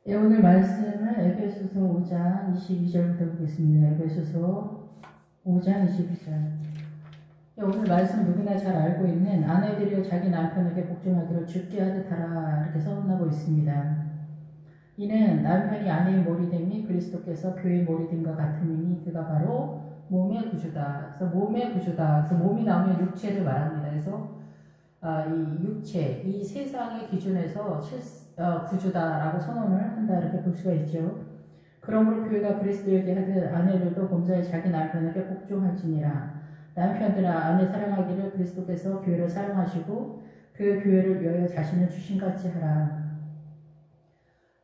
예, 오늘 말씀은 에베소서 5장 22절부터 보겠습니다. 에베소서 5장 22절. 예, 오늘 말씀 누구나 잘 알고 있는 아내들이여 자기 남편에게 복종하기를 주께 하듯 하라 이렇게 선언하고 있습니다. 이는 남편이 아내의 머리됨이 그리스도께서 교회의 머리됨과 같음이니 그가 바로 몸의 구주다. 그래서 몸의 구주다. 그래서 몸이 나오면 육체를 말합니다. 그래서 이 육체, 이 세상의 기준에서 구주다라고 선언을 한다 이렇게 볼 수가 있죠. 그러므로 교회가 그리스도에게 하듯 아내들도 범사에 자기 남편에게 복종할지니라. 남편들아 아내 사랑하기를 그리스도께서 교회를 사랑하시고 그 교회를 위하여 자신을 주신 같이 하라.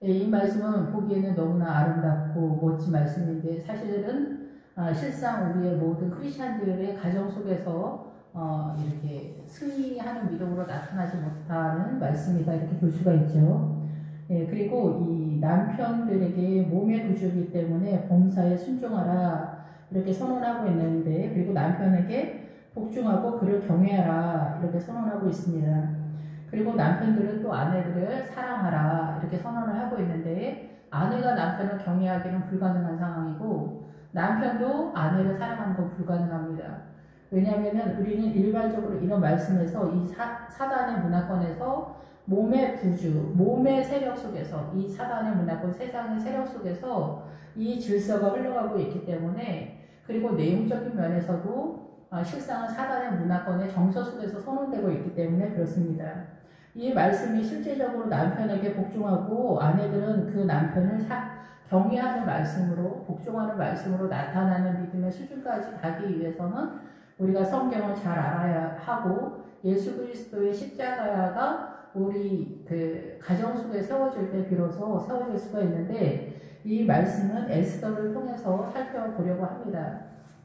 이 말씀은 보기에는 너무나 아름답고 멋진 말씀인데 사실은 실상 우리의 모든 크리스찬들의 가정 속에서 이렇게 승리하는 믿음으로 나타나지 못하는 말씀이다 이렇게 볼 수가 있죠. 예, 그리고 이 남편들에게 몸의 구주이기 때문에 범사에 순종하라 이렇게 선언하고 있는데, 그리고 남편에게 복종하고 그를 경외하라 이렇게 선언하고 있습니다. 그리고 남편들은 또 아내들을 사랑하라 이렇게 선언을 하고 있는데, 아내가 남편을 경외하기는 불가능한 상황이고 남편도 아내를 사랑하는 건 불가능합니다. 왜냐하면 우리는 일반적으로 이런 말씀에서 이 사단의 문화권에서 몸의 구주, 몸의 세력 속에서, 이 사단의 문화권, 세상의 세력 속에서 이 질서가 흘러가고 있기 때문에, 그리고 내용적인 면에서도 실상은 사단의 문화권의 정서 속에서 선언되고 있기 때문에 그렇습니다. 이 말씀이 실제적으로 남편에게 복종하고 아내들은 그 남편을 경외하는 말씀으로, 복종하는 말씀으로 나타나는 믿음의 수준까지 가기 위해서는 우리가 성경을 잘 알아야 하고, 예수 그리스도의 십자가가 우리 그 가정 속에 세워질 때 비로소 세워질 수가 있는데, 이 말씀은 에스더를 통해서 살펴보려고 합니다.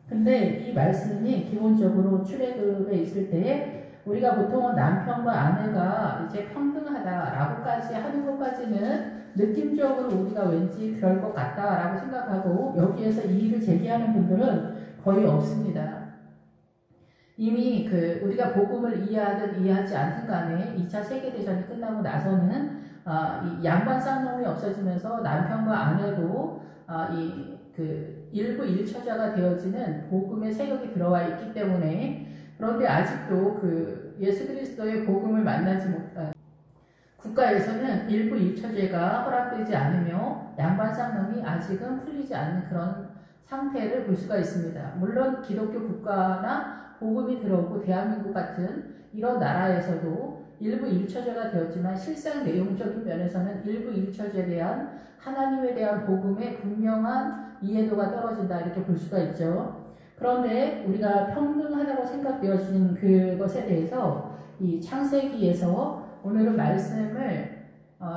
근데 이 말씀이 기본적으로 출애굽에 있을 때에 우리가 보통은 남편과 아내가 이제 평등하다라고까지 하는 것까지는 느낌적으로 우리가 왠지 그럴 것 같다라고 생각하고 여기에서 이의를 제기하는 분들은 거의 없습니다. 이미 우리가 복음을 이해하든 이해하지 않든 간에 2차 세계대전이 끝나고 나서는 이 양반 쌍놈이 없어지면서 남편과 아내도 일부 일처자가 되어지는 복음의 세력이 들어와 있기 때문에, 그런데 아직도 예수 그리스도의 복음을 만나지 못한 국가에서는 일부 일처제가 허락되지 않으며 양반 쌍놈이 아직은 풀리지 않는 그런 상태를 볼 수가 있습니다. 물론 기독교 국가나 복음이 들어오고 대한민국 같은 이런 나라에서도 일부 일처제가 되었지만 실상 내용적인 면에서는 일부 일처제에 대한 하나님에 대한 복음의 분명한 이해도가 떨어진다 이렇게 볼 수가 있죠. 그런데 우리가 평등하다고 생각되어진 그것에 대해서 이 창세기에서 오늘은 말씀을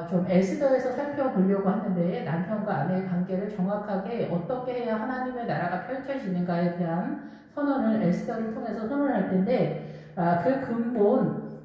좀 에스더에서 살펴보려고 하는데, 남편과 아내의 관계를 정확하게 어떻게 해야 하나님의 나라가 펼쳐지는가에 대한 선언을 에스더를 통해서 선언할 텐데, 그 근본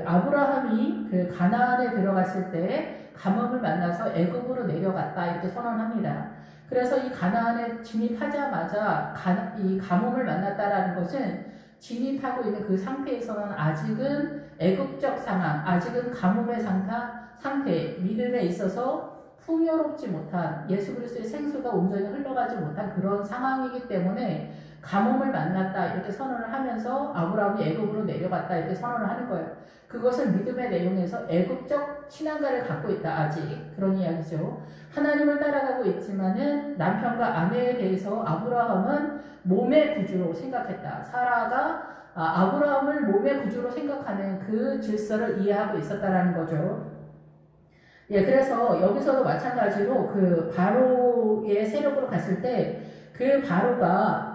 아브라함이 가나안에 들어갔을 때 가뭄을 만나서 애굽으로 내려갔다 이렇게 선언합니다. 그래서 이 가나안에 진입하자마자 이 가뭄을 만났다라는 것은 진입하고 있는 그 상태에서는 아직은 애국적 상황, 아직은 가뭄의 상태, 믿음에 있어서 풍요롭지 못한, 예수 그리스도의 생수가 온전히 흘러가지 못한 그런 상황이기 때문에 가뭄을 만났다 이렇게 선언을 하면서 아브라함이 애굽으로 내려갔다 이렇게 선언을 하는 거예요. 그것은 믿음의 내용에서 애국적 친환가를 갖고 있다, 아직 그런 이야기죠. 하나님을 따라가고 있지만은 남편과 아내에 대해서 아브라함은 몸의 구주로 생각했다. 사라가 아브라함을 몸의 구주로 생각하는 그 질서를 이해하고 있었다라는 거죠. 예, 그래서 여기서도 마찬가지로 바로의 세력으로 갔을 때 그 바로가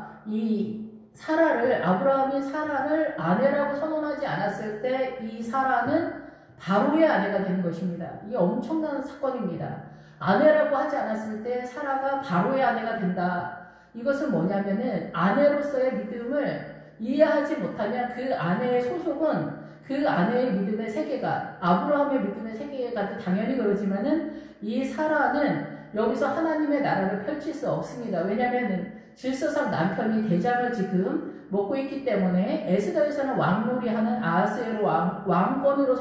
아브라함이 사라를 아내라고 선언하지 않았을 때 이 사라는 바로의 아내가 되는 것입니다. 이게 엄청난 사건입니다. 아내라고 하지 않았을 때 사라가 바로의 아내가 된다. 이것은 뭐냐면은 아내로서의 믿음을 이해하지 못하면 그 아내의 소속은 그 아내의 믿음의 세계관, 아브라함의 믿음의 세계관도 당연히 그러지만은 이 사라는 여기서 하나님의 나라를 펼칠 수 없습니다. 왜냐하면 질서상 남편이 대장을 지금 먹고 있기 때문에, 에스더에서는 왕놀이하는 아하스웨로 왕권으로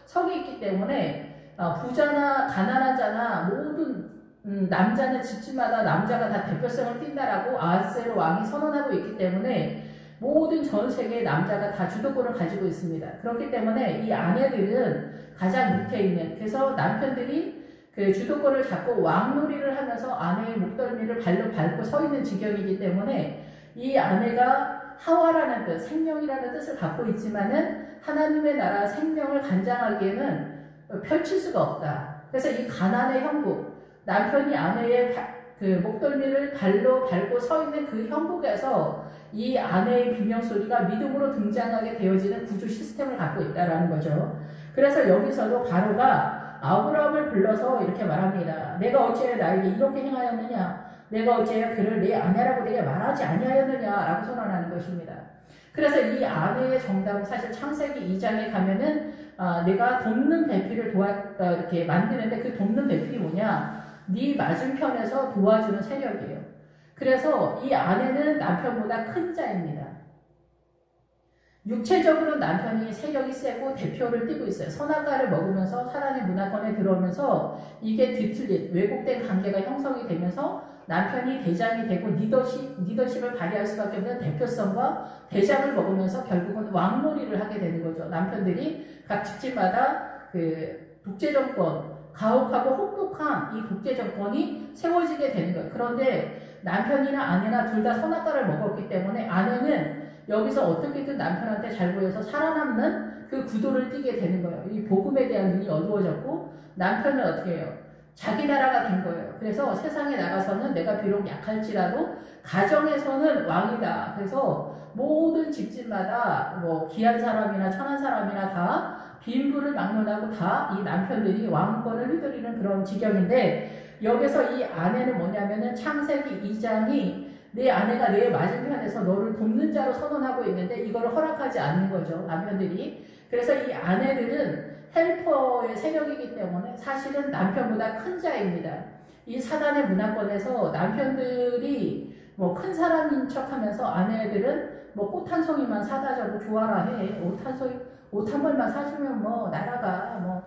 서게 있기 때문에 부자나 가난한 자나 모든 남자는 집집마다 남자가 다 대표성을 띈다라고 아하스웨로 왕이 선언하고 있기 때문에 모든 전 세계의 남자가 다 주도권을 가지고 있습니다. 그렇기 때문에 이 아내들은 가장 밑에 있는, 그래서 남편들이 그 주도권을 잡고 왕놀이를 하면서 아내의 목덜미를 발로 밟고 서 있는 지경이기 때문에 이 아내가 하와라는 뜻, 생명이라는 뜻을 갖고 있지만은 하나님의 나라 생명을 간장하기에는 펼칠 수가 없다. 그래서 이 가난의 형국, 남편이 아내의 그 목덜미를 발로 밟고 서 있는 그 형국에서 이 아내의 비명소리가 믿음으로 등장하게 되어지는 구조 시스템을 갖고 있다는 거죠. 그래서 여기서도 바로가 아브라함을 불러서 이렇게 말합니다. 내가 어찌하여 나에게 이렇게 행하였느냐? 내가 어찌하여 그를 내 아내라고 내게 말하지 아니하였느냐? 라고 선언하는 것입니다. 그래서 이 아내의 정답은 사실 창세기 2장에 가면은 내가 돕는 배필을 이렇게 만드는데 그 돕는 배필이 뭐냐? 네 맞은편에서 도와주는 세력이에요. 그래서 이 아내는 남편보다 큰 자입니다. 육체적으로 남편이 세력이 세고 대표를 띠고 있어요. 선악과를 먹으면서 사단의 문화권에 들어오면서 이게 뒤틀린 왜곡된 관계가 형성이 되면서 남편이 대장이 되고 리더십을 발휘할 수밖에 없는 대표성과 대장을 먹으면서 결국은 왕놀이를 하게 되는 거죠. 남편들이 각 집집마다 그 독재정권, 가혹하고 혹독한 이 독재정권이 세워지게 되는 거예요. 그런데 남편이나 아내나 둘 다 선악과를 먹었기 때문에 아내는 여기서 어떻게든 남편한테 잘 보여서 살아남는 그 구도를 띠게 되는 거예요. 이 복음에 대한 눈이 어두워졌고 남편은 어떻게 해요? 자기 나라가 된 거예요. 그래서 세상에 나가서는 내가 비록 약할지라도 가정에서는 왕이다. 그래서 모든 집집마다 뭐 귀한 사람이나 천한 사람이나 다 빈부를 막론하고 다 이 남편들이 왕권을 휘두르는 그런 지경인데 여기서 이 아내는 뭐냐면은 창세기 2장이 내 아내가 내 맞은편에서 너를 돕는 자로 선언하고 있는데 이걸 허락하지 않는 거죠. 남편들이. 그래서 이 아내들은 헬퍼의 세력이기 때문에 사실은 남편보다 큰 자입니다. 이 사단의 문화권에서 남편들이 뭐 큰 사람인 척 하면서 아내들은 뭐 꽃 한 송이만 사다 줘도 좋아라 해. 옷 한 벌만 사주면 뭐 나라가 뭐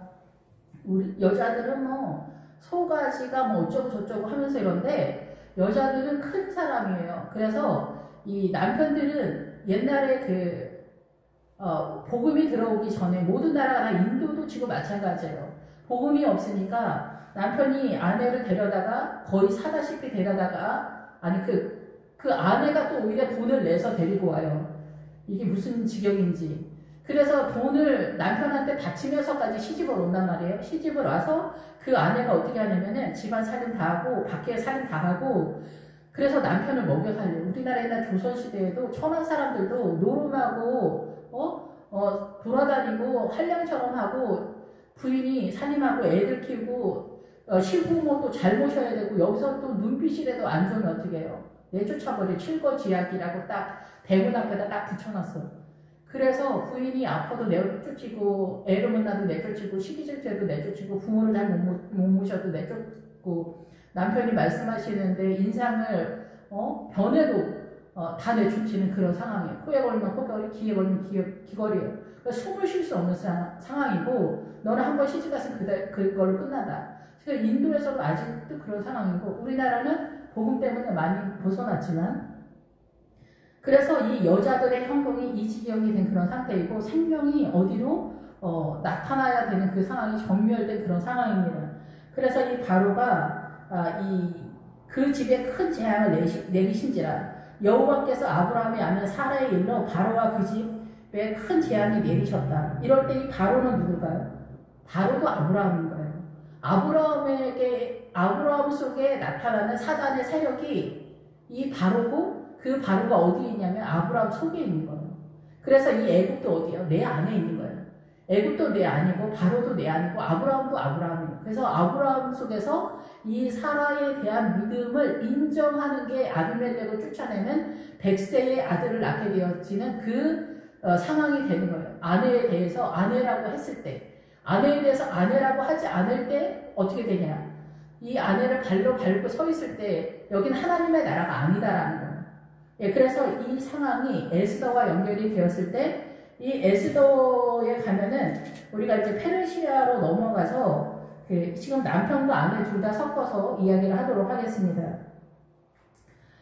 우리 여자들은 뭐 소가지가 뭐 어쩌고 저쩌고 하면서 이런데 여자들은 큰 사람이에요. 그래서 이 남편들은 옛날에 복음이 들어오기 전에 모든 나라가 다 인도도 지금 마찬가지예요. 복음이 없으니까 남편이 아내를 데려다가 거의 사다시피 데려다가 아니 그 아내가 또 오히려 돈을 내서 데리고 와요. 이게 무슨 지경인지. 그래서 돈을 남편한테 바치면서까지 시집을 온단 말이에요. 시집을 와서 그 아내가 어떻게 하냐면은 집안 살림 다 하고 밖에 살림 다 하고 그래서 남편을 먹여 살려. 우리나라 옛날 조선시대에도 천한 사람들도 노름하고 돌아다니고 한량처럼 하고 부인이 살림하고 애들 키우고 시부모도 잘 모셔야 되고 여기서 또 눈빛이라도 안 좋으면 어떻게 해요? 내쫓아버려. 칠거지약이라고 딱 대문 앞에다 딱 붙여놨어. 그래서 부인이 아파도 내쫓이고 애를 못 낳아도 내쫓이고 시기질투해도 내쫓이고 부모를 잘 못 모셔도 내쫓고 남편이 말씀하시는데 인상을 변해도 다 내쫓이는 그런 상황이에요. 코에 걸리면 코걸이, 귀에 걸리면 귀걸이에요. 그러니까 숨을 쉴 수 없는 상황이고 너는 한번 시집갔으면 그걸로 끝난다. 그러니까 인도에서도 아직도 그런 상황이고 우리나라는 복음 때문에 많이 벗어났지만 그래서 이 여자들의 형국이 이 지경이 된 그런 상태이고 생명이 어디로 나타나야 되는 그 상황이 전멸된 그런 상황입니다. 그래서 이 바로가 그 집에 큰 재앙을 내리신지라 여호와께서 아브라함의 아내 사라에 일러 바로와 그 집에 큰 재앙이 내리셨다. 이럴 때 이 바로는 누굴까요? 바로도 아브라함인 거예요. 아브라함 속에 나타나는 사단의 세력이 이 바로고 그 바로가 어디에 있냐면 아브라함 속에 있는 거예요. 그래서 이 애굽도 어디예요? 내 안에 있는 거예요. 애굽도 내 아니고 바로도 내 아니고 아브라함도 아브라함이에요. 그래서 아브라함 속에서 이 사라에 대한 믿음을 인정하는 게 아비멜렉을 쫓아내는 100세의 아들을 낳게 되어지는 그 상황이 되는 거예요. 아내에 대해서 아내라고 했을 때 아내에 대해서 아내라고 하지 않을 때 어떻게 되냐. 이 아내를 발로 밟고 서 있을 때 여긴 하나님의 나라가 아니다라는 거예요. 예, 그래서 이 상황이 에스더와 연결이 되었을 때 이 에스더에 가면은 우리가 이제 페르시아로 넘어가서 지금 남편과 아내 둘 다 섞어서 이야기를 하도록 하겠습니다.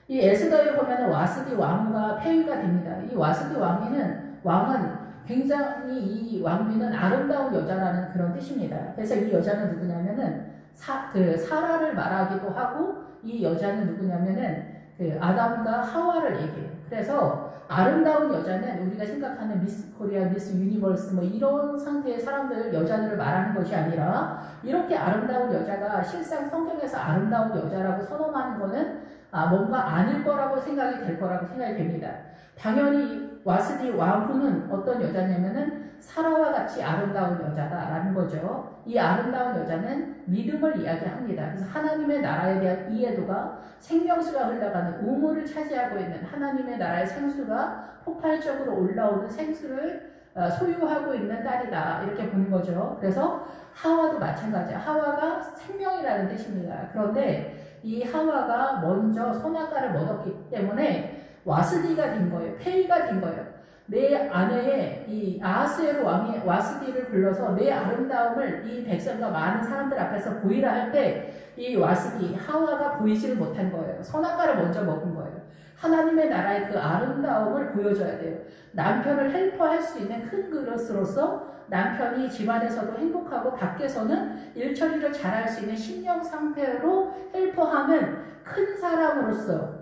이 에스더에 보면 와스디 왕후가 폐위가 됩니다. 이 와스디 왕은 굉장히 이 왕비는 아름다운 여자라는 그런 뜻입니다. 그래서 이 여자는 누구냐면은 사라를 말하기도 하고 이 여자는 누구냐면은 아담과 하와를 얘기해요. 그래서 아름다운 여자는 우리가 생각하는 미스 코리아, 미스 유니버스 뭐 이런 상태의 사람들, 여자들을 말하는 것이 아니라 이렇게 아름다운 여자가 실상 성경에서 아름다운 여자라고 선언하는 거는 뭔가 아닐 거라고 생각이 될 거라고 생각이 됩니다. 당연히 와스디 왕후는 어떤 여자냐면은 사라와 같이 아름다운 여자다라는 거죠. 이 아름다운 여자는 믿음을 이야기합니다. 그래서 하나님의 나라에 대한 이해도가 생명수가 흘러가는 우물을 차지하고 있는 하나님의 나라의 생수가 폭발적으로 올라오는 생수를 소유하고 있는 딸이다 이렇게 보는 거죠. 그래서 하와도 마찬가지야. 하와가 생명이라는 뜻입니다. 그런데 이 하와가 먼저 선악과를 먹었기 때문에 와스디가 된 거예요. 폐위가 된 거예요. 내 아내의 이 아하스에로 왕이 와스디를 불러서 내 아름다움을 이 백성과 많은 사람들 앞에서 보이라 할 때 이 와스디 하와가 보이지를 못한 거예요. 선악과를 먼저 먹은 거예요. 하나님의 나라의 그 아름다움을 보여줘야 돼요. 남편을 헬퍼할 수 있는 큰 그릇으로서 남편이 집안에서도 행복하고 밖에서는 일처리를 잘할 수 있는 신령 상태로 헬퍼하는 큰 사람으로서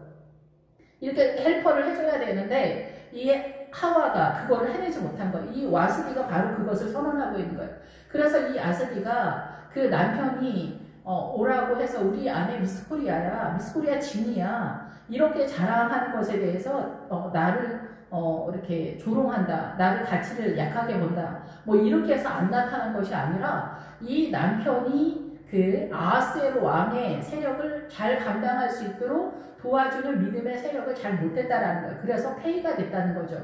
이렇게 헬퍼를 해줘야 되는데 이 하와가 그거를 해내지 못한 거예요. 이 와스디가 바로 그것을 선언하고 있는 거예요. 그래서 이 아스디가 그 남편이 오라고 해서 우리 아내 미스코리아야, 미스코리아 진이야 이렇게 자랑하는 것에 대해서 나를 이렇게 조롱한다, 나를 가치를 약하게 본다 뭐 이렇게 해서 안 나타난 것이 아니라 이 남편이 그 아하스에로 왕의 세력을 잘 감당할 수 있도록 도와주는 믿음의 세력을 잘 못했다라는 거예요. 그래서 폐위가 됐다는 거죠.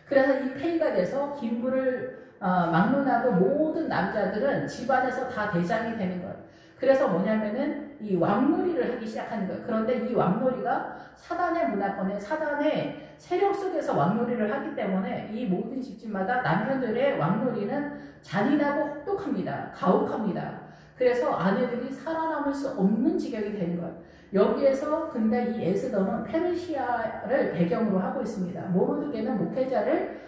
그래서 이 폐위가 돼서 김부를 막론하고 모든 남자들은 집안에서 다 대장이 되는 거예요. 그래서 뭐냐면은 이 왕놀이를 하기 시작하는 거예요. 그런데 이 왕놀이가 사단의 문화권에 사단의 세력 속에서 왕놀이를 하기 때문에 이 모든 집집마다 남편들의 왕놀이는 잔인하고 혹독합니다. 가혹합니다. 그래서 아내들이 살아남을 수 없는 지경이 되는 거예요. 여기에서 근데 이 에스더는 페르시아를 배경으로 하고 있습니다. 모르드게는 목회자를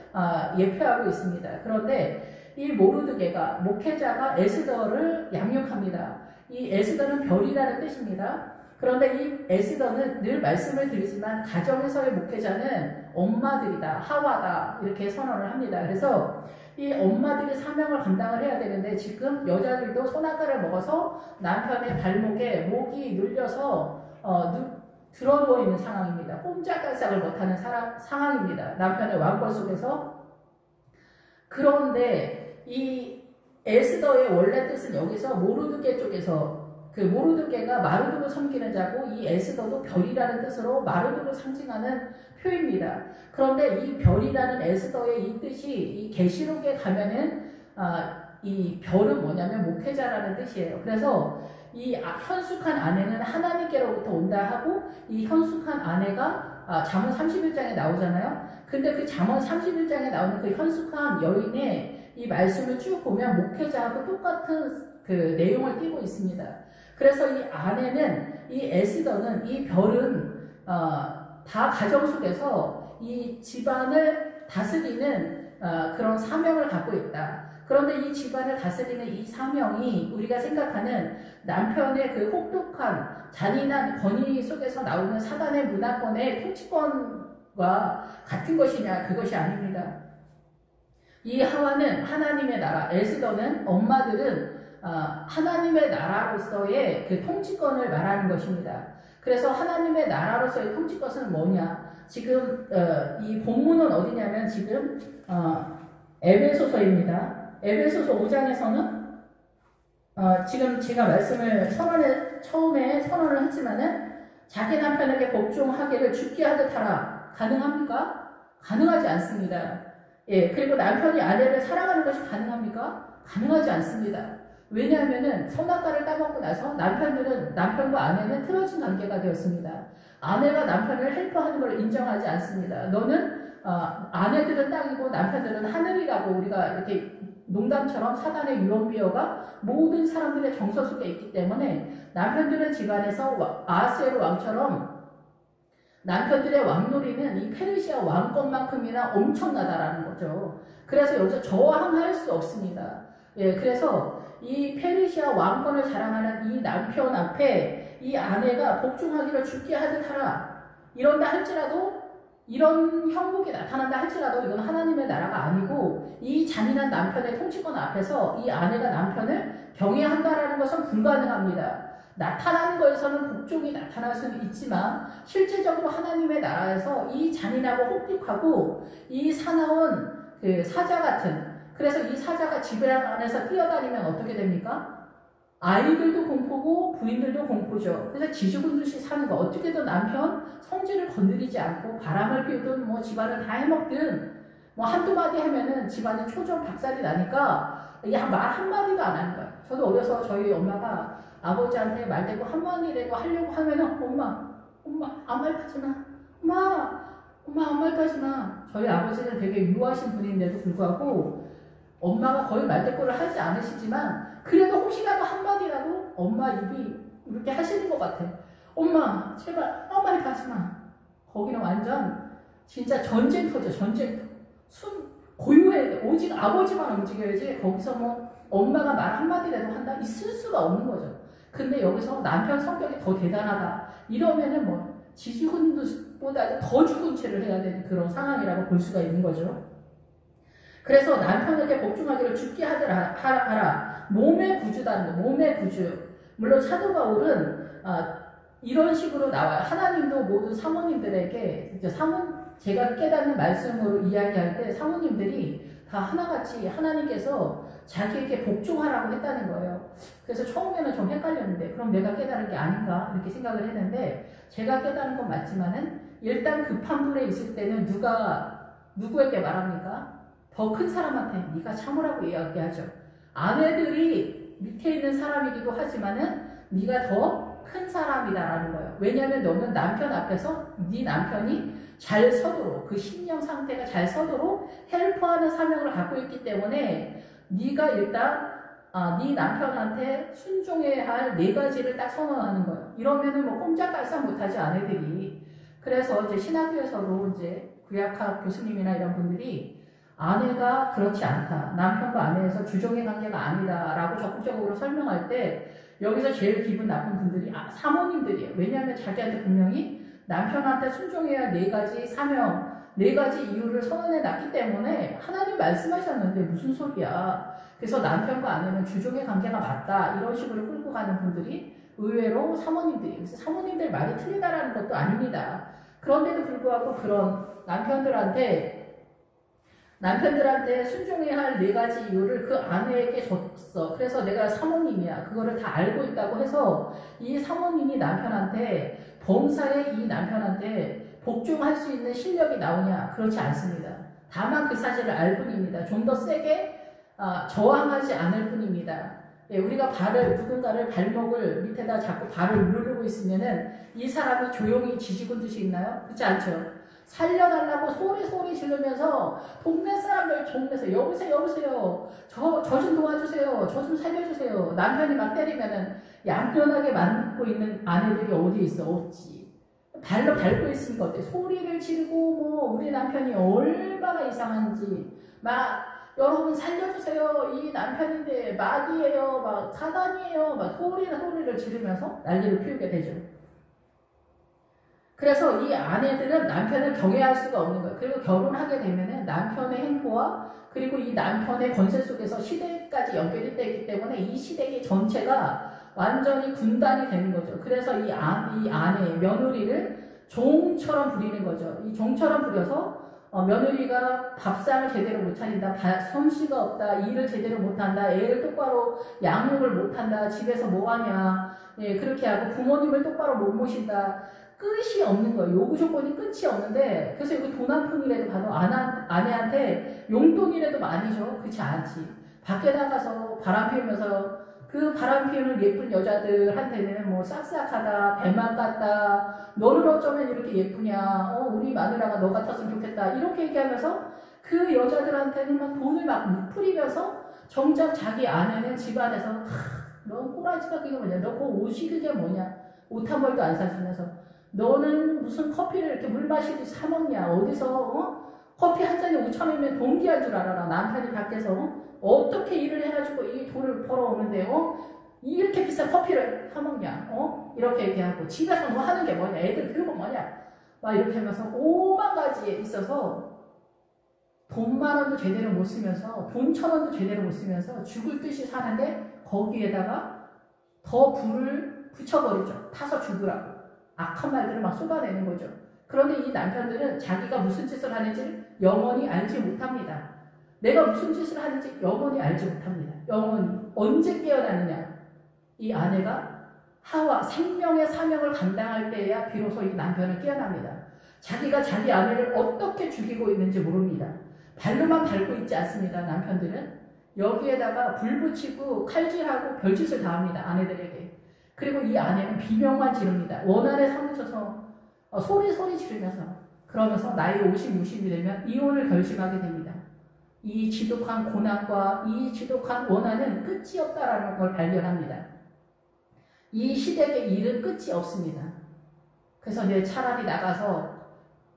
예표하고 있습니다. 그런데 이 모르드게가 목회자가 에스더를 양육합니다. 이 에스더는 별이라는 뜻입니다. 그런데 이 에스더는 늘 말씀을 드리지만 가정에서의 목회자는 엄마들이다, 하와다 이렇게 선언을 합니다. 그래서 이 엄마들이 사명을 감당을 해야 되는데 지금 여자들도 손아까를 먹어서 남편의 발목에 목이 눌려서 들어 누워 있는 상황입니다. 꼼짝달싹을 못하는 상황입니다. 남편의 왕권 속에서. 그런데 이 에스더의 원래 뜻은 여기서 모르드게 쪽에서 그 모르드게가 마르둑을 섬기는 자고 이 에스더도 별이라는 뜻으로 마르둑을 상징하는 표입니다. 그런데 이 별이라는 에스더의 이 뜻이 이 계시록에 가면은 이 별은 뭐냐면 목회자라는 뜻이에요. 그래서 이 현숙한 아내는 하나님께로부터 온다 하고 이 현숙한 아내가 잠언 31장에 나오잖아요. 근데 그 잠언 31장에 나오는 그 현숙한 여인의 이 말씀을 쭉 보면 목회자하고 똑같은 그 내용을 띠고 있습니다. 그래서 이 아내는 이 에스더는 이 별은 다 가정 속에서 이 집안을 다스리는 그런 사명을 갖고 있다. 그런데 이 집안을 다스리는 이 사명이 우리가 생각하는 남편의 그 혹독한 잔인한 권위 속에서 나오는 사단의 문화권의 통치권과 같은 것이냐? 그것이 아닙니다. 이 하와는 하나님의 나라, 에스더는 엄마들은 하나님의 나라로서의 그 통치권을 말하는 것입니다. 그래서 하나님의 나라로서의 통치권은 뭐냐? 지금 이 본문은 어디냐면 지금 에베소서입니다. 에베소서 5장에서는 지금 제가 말씀을 처음에 선언을 했지만은 자기 남편에게 복종하기를 죽게 하듯 하라. 가능합니까? 가능하지 않습니다. 예, 그리고 남편이 아내를 사랑하는 것이 가능합니까? 가능하지 않습니다. 왜냐하면은 선악과를 따먹고 나서 남편과 아내는 틀어진 관계가 되었습니다. 아내가 남편을 헬퍼하는 걸 인정하지 않습니다. 너는 아내들은 땅이고 남편들은 하늘이라고 우리가 이렇게 농담처럼 사단의 유언비어가 모든 사람들의 정서 속에 있기 때문에 남편들은 집안에서 아하스웨로 왕처럼 남편들의 왕놀이는 이 페르시아 왕권만큼이나 엄청나다라는 거죠. 그래서 여기서 저항할 수 없습니다. 예, 그래서 이 페르시아 왕권을 자랑하는 이 남편 앞에 이 아내가 복종하기를 죽게 하듯 하라. 이런다 할지라도 이런 형국이 나타난다 할지라도 이건 하나님의 나라가 아니고 이 잔인한 남편의 통치권 앞에서 이 아내가 남편을 경외한다라는 것은 불가능합니다. 나타나는 것에서는 복종이 나타날 수는 있지만 실질적으로 하나님의 나라에서 이 잔인하고 혹독하고 이 사나운 그 사자 같은, 그래서 이 사자가 집 안에서 뛰어다니면 어떻게 됩니까? 아이들도 공포고 부인들도 공포죠. 그래서 지지군듯이 사는 거, 어떻게든 남편 성질을 건드리지 않고 바람을 피우든 뭐 집안을 다 해먹든 뭐 한두 마디 하면은 집안이 초전박살이 나니까 말 한마디도 안 하는 거예요. 저도 어려서 저희 엄마가 아버지한테 말대고 한마디라도 하려고 하면은 엄마 아무 말 하지 마. 엄마 아무 말 하지 마. 저희 아버지는 되게 유하신 분인데도 불구하고 엄마가 거의 말대꾸를 하지 않으시지만 그래도 혹시라도 한마디라도 엄마 입이 이렇게 하시는 것 같아. 엄마 제발 아무 말 하지 마. 거기는 완전 진짜 전쟁터죠. 전쟁터. 고유해야 돼. 오직 아버지만 움직여야지 거기서 뭐 엄마가 말 한마디라도 한다? 있을 수가 없는 거죠. 근데 여기서 남편 성격이 더 대단하다. 이러면은 뭐 지지훈보다 더 죽은 채를 해야 되는 그런 상황이라고 볼 수가 있는 거죠. 그래서 남편에게 복종하기를 죽게 하라. 몸의 구주다는 거. 몸의 구주. 물론 사도 바울은 이런 식으로 나와요. 하나님도 모든 사모님들에게 제가 깨닫는 말씀으로 이야기할 때 사모님들이 다 하나같이 하나님께서 자기에게 복종하라고 했다는 거예요. 그래서 처음에는 좀 헷갈렸는데 그럼 내가 깨달은 게 아닌가 이렇게 생각을 했는데 제가 깨달은 건 맞지만은 일단 급한 불에 있을 때는 누구에게 말합니까? 더 큰 사람한테 네가 참으라고 이야기하죠. 아내들이 밑에 있는 사람이기도 하지만은 네가 더 큰 사람이다라는 거예요. 왜냐하면 너는 남편 앞에서 네 남편이 잘 서도록 그 심령 상태가 잘 서도록 헬퍼하는 사명을 갖고 있기 때문에 네가 일단 네 남편한테 순종해야 할 4가지를 딱 선언하는 거예요. 이러면은 뭐 꼼짝달싹 못하지 아내들이. 그래서 이제 신학교에서도 이제 구약학 교수님이나 이런 분들이 아내가 그렇지 않다. 남편과 아내에서 주종의 관계가 아니다라고 적극적으로 설명할 때 여기서 제일 기분 나쁜 분들이 사모님들이에요. 왜냐하면 자기한테 분명히 남편한테 순종해야 할 4가지 사명, 4가지 이유를 선언해 놨기 때문에 하나님 말씀하셨는데 무슨 소리야. 그래서 남편과 아내는 주종의 관계가 맞다. 이런 식으로 끌고 가는 분들이 의외로 사모님들이. 그래서 사모님들 말이 틀리다라는 것도 아닙니다. 그런데도 불구하고 그런 남편들한테 순종해야 할 4가지 이유를 그 아내에게 줬어. 그래서 내가 사모님이야. 그거를 다 알고 있다고 해서 이 사모님이 남편한테 범사에 이 남편한테 복종할 수 있는 실력이 나오냐? 그렇지 않습니다. 다만 그 사실을 알 뿐입니다. 좀 더 세게 저항하지 않을 뿐입니다. 예, 우리가 누군가를 발목을 밑에다 잡고 발을 누르고 있으면은 이 사람이 조용히 지지군 듯이 있나요? 그렇지 않죠? 살려달라고 소리 지르면서 동네 사람들 동네에서 여보세요 저 좀 도와주세요, 저 좀 살려주세요. 남편이 막 때리면은 얌전하게 맞고 있는 아내들이 어디 있어? 없지. 발로 밟고 있으니까 어때? 소리를 지르고 뭐 우리 남편이 얼마나 이상한지 막 여러분 살려주세요, 이 남편인데 마귀예요, 막 사단이에요, 막 소리를 지르면서 난리를 피우게 되죠. 그래서 이 아내들은 남편을 경외할 수가 없는 거예요. 그리고 결혼하게 되면은 남편의 행포와 그리고 이 남편의 권세 속에서 시대까지 연결이 되기 때문에 이 시대의 전체가 완전히 분단이 되는 거죠. 그래서 이 아내, 며느리를 종처럼 부리는 거죠. 이 종처럼 부려서 며느리가 밥상을 제대로 못 차린다, 솜씨가 없다, 일을 제대로 못한다, 애를 똑바로 양육을 못한다, 집에서 뭐하냐, 예, 그렇게 하고 부모님을 똑바로 못 모신다. 끝이 없는 거예요. 요구 조건이 끝이 없는데, 그래서 이거 돈 한 푼이라도 봐도 아내한테 용돈이라도 많이 줘? 그렇지 않지. 밖에 나가서 바람 피우면서 그 바람 피우는 예쁜 여자들한테는 뭐 싹싹하다, 배만 같다, 너는 어쩌면 이렇게 예쁘냐, 우리 마누라가 너 같았으면 좋겠다, 이렇게 얘기하면서 그 여자들한테는 막 돈을 막 뿌리면서 정작 자기 아내는 집안에서 너 꼬라지가 그게 뭐냐, 너 그 옷이 그게 뭐냐, 옷 한 벌도 안 사주면서 너는 무슨 커피를 이렇게 물 마시듯이 사 먹냐, 어디서 커피 한 잔에 5,000원이면 동기할 줄 알아라. 남편이 밖에서 어떻게 일을 해가지고 이 돈을 벌어오는데요, 이렇게 비싼 커피를 사 먹냐, 이렇게 얘기하고 집에서 뭐 하는 게 뭐냐, 애들 교육은 뭐냐, 막 이렇게 하면서 5만 가지에 있어서 돈 10,000원도 제대로 못 쓰면서 돈 1,000원도 제대로 못 쓰면서 죽을 듯이 사는데 거기에다가 더 불을 붙여버리죠. 타서 죽으라고 악한 말들을 막 쏟아내는 거죠. 그런데 이 남편들은 자기가 무슨 짓을 하는지 영원히 알지 못합니다. 내가 무슨 짓을 하는지 영원히 알지 못합니다. 영원히. 언제 깨어나느냐, 이 아내가 하와 생명의 사명을 감당할 때에야 비로소 이 남편은 깨어납니다. 자기가 자기 아내를 어떻게 죽이고 있는지 모릅니다. 발로만 밟고 있지 않습니다. 남편들은 여기에다가 불 붙이고 칼질하고 별짓을 다 합니다. 아내들에게. 그리고 이 아내는 비명만 지릅니다. 원한에 사무쳐서 소리 지르면서, 그러면서 나이 50, 60이 되면 이혼을 결심하게 됩니다. 이 지독한 고난과 이 지독한 원한은 끝이 없다라는 걸 발견합니다. 이 시댁의 일은 끝이 없습니다. 그래서 내 차라리 나가서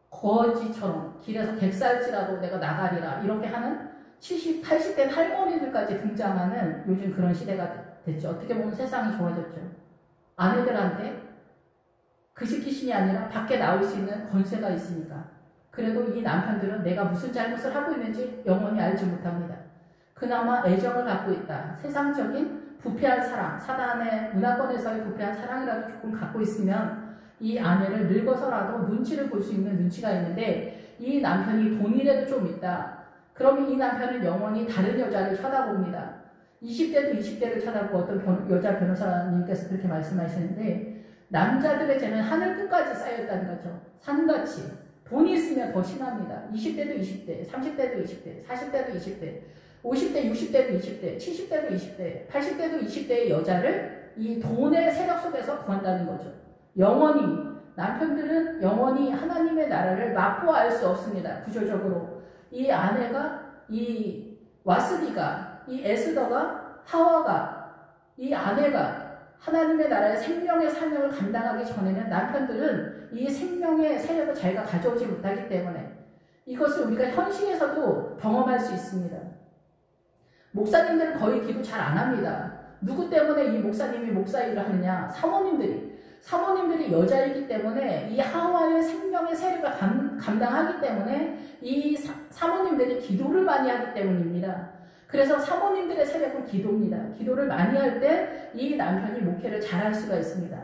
거지처럼 길에서 객살지라도 내가 나가리라, 이렇게 하는 70, 80대 할머니들까지 등장하는 요즘 그런 시대가 됐죠. 어떻게 보면 세상이 좋아졌죠. 아내들한테 그 시키신이 아니라 밖에 나올 수 있는 권세가 있으니까. 그래도 이 남편들은 내가 무슨 잘못을 하고 있는지 영원히 알지 못합니다. 그나마 애정을 갖고 있다. 세상적인 부패한 사랑, 사단의 문화권에서의 부패한 사랑이라도 조금 갖고 있으면 이 아내를 늙어서라도 눈치를 볼 수 있는 눈치가 있는데, 이 남편이 돈이라도 좀 있다. 그러면 이 남편은 영원히 다른 여자를 쳐다봅니다. 20대도 20대를 쳐다보고, 어떤 여자 변호사님께서 그렇게 말씀하시는데, 남자들의 죄는 하늘 끝까지 쌓였다는 거죠. 산같이. 돈이 있으면 더 심합니다. 20대도 20대, 30대도 20대, 40대도 20대, 50대, 60대도 20대, 70대도 20대, 80대도 20대의 여자를 이 돈의 세력 속에서 구한다는 거죠. 영원히. 남편들은 영원히 하나님의 나라를 맛보아할 수 없습니다. 구조적으로. 이 아내가, 이 와스디가, 이 에스더가, 하와가, 이 아내가 하나님의 나라의 생명의 사명을 감당하기 전에는 남편들은 이 생명의 세력을 자기가 가져오지 못하기 때문에 이것을 우리가 현실에서도 경험할 수 있습니다. 목사님들은 거의 기도 잘 안 합니다. 누구 때문에 이 목사님이 목사 일을 하느냐? 사모님들이 여자이기 때문에 이 하와의 생명의 세력을 감당하기 때문에 이 사모님들이 기도를 많이 하기 때문입니다. 그래서 사모님들의 세력은 기도입니다. 기도를 많이 할 때 이 남편이 목회를 잘할 수가 있습니다.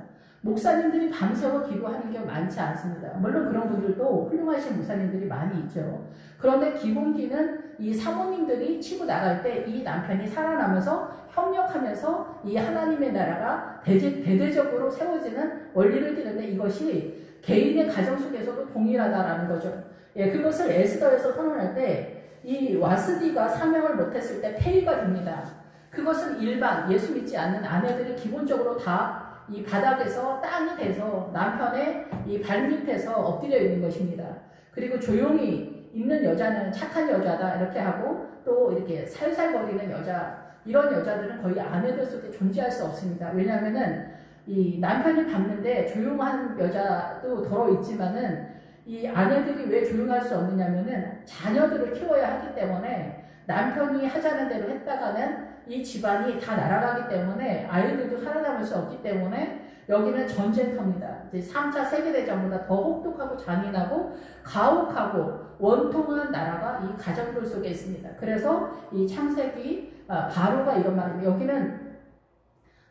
목사님들이 밤새워 기도하는 게 많지 않습니다. 물론 그런 분들도 훌륭하신 목사님들이 많이 있죠. 그런데 기본기는 이 사모님들이 치고 나갈 때 이 남편이 살아나면서 협력하면서 이 하나님의 나라가 대대적으로 세워지는 원리를 띠는데, 이것이 개인의 가정 속에서도 동일하다라는 거죠. 예, 그것을 에스더에서 선언할 때 이 와스디가 사명을 못했을 때 폐위가 됩니다. 그것은 일반 예수 믿지 않는 아내들이 기본적으로 다 이 바닥에서 땅이 돼서 남편의 이 발밑에서 엎드려 있는 것입니다. 그리고 조용히 있는 여자는 착한 여자다 이렇게 하고, 또 이렇게 살살거리는 여자, 이런 여자들은 거의 아내들 속에 존재할 수 없습니다. 왜냐하면은 이 남편이 밟는데 조용한 여자도 덜어 있지만은 이 아내들이 왜 조용할 수 없느냐면은 자녀들을 키워야 하기 때문에, 남편이 하자는 대로 했다가는 이 집안이 다 날아가기 때문에 아이들도 살아남을 수 없기 때문에 여기는 전쟁터입니다. 이제 3차 세계대전보다 더 혹독하고 잔인하고 가혹하고 원통한 나라가 이 가정들 속에 있습니다. 그래서 이 창세기 바로가 이런 말입니다. 여기는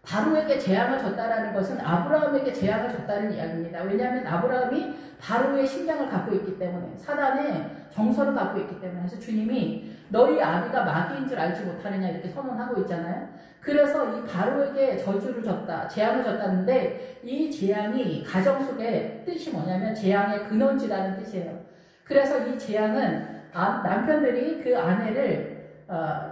바로에게 재앙을 줬다라는 것은 아브라함에게 재앙을 줬다는 이야기입니다. 왜냐하면 아브라함이 바로의 심장을 갖고 있기 때문에, 사단의 정서를 갖고 있기 때문에. 그래서 주님이 너희 아비가 마귀인 줄 알지 못하느냐 이렇게 선언하고 있잖아요. 그래서 이 바로에게 저주를 줬다, 재앙을 줬다는데, 이 재앙이 가정 속에 뜻이 뭐냐면 재앙의 근원지라는 뜻이에요. 그래서 이 재앙은 남편들이 그 아내를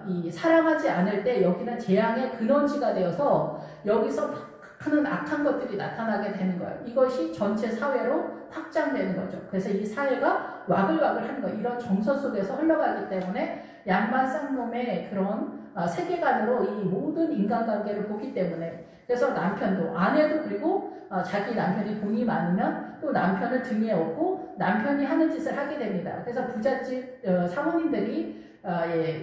이 사랑하지 않을 때 여기는 재앙의 근원지가 되어서 여기서 하는 악한 것들이 나타나게 되는 거예요. 이것이 전체 사회로 확장되는 거죠. 그래서 이 사회가 와글와글 하는 거, 이런 정서 속에서 흘러가기 때문에 양반 쌍놈의 그런 세계관으로 이 모든 인간관계를 보기 때문에 그래서 남편도 아내도 그리고 자기 남편이 돈이 많으면 또 남편을 등에 업고 남편이 하는 짓을 하게 됩니다. 그래서 부잣집 사모님들이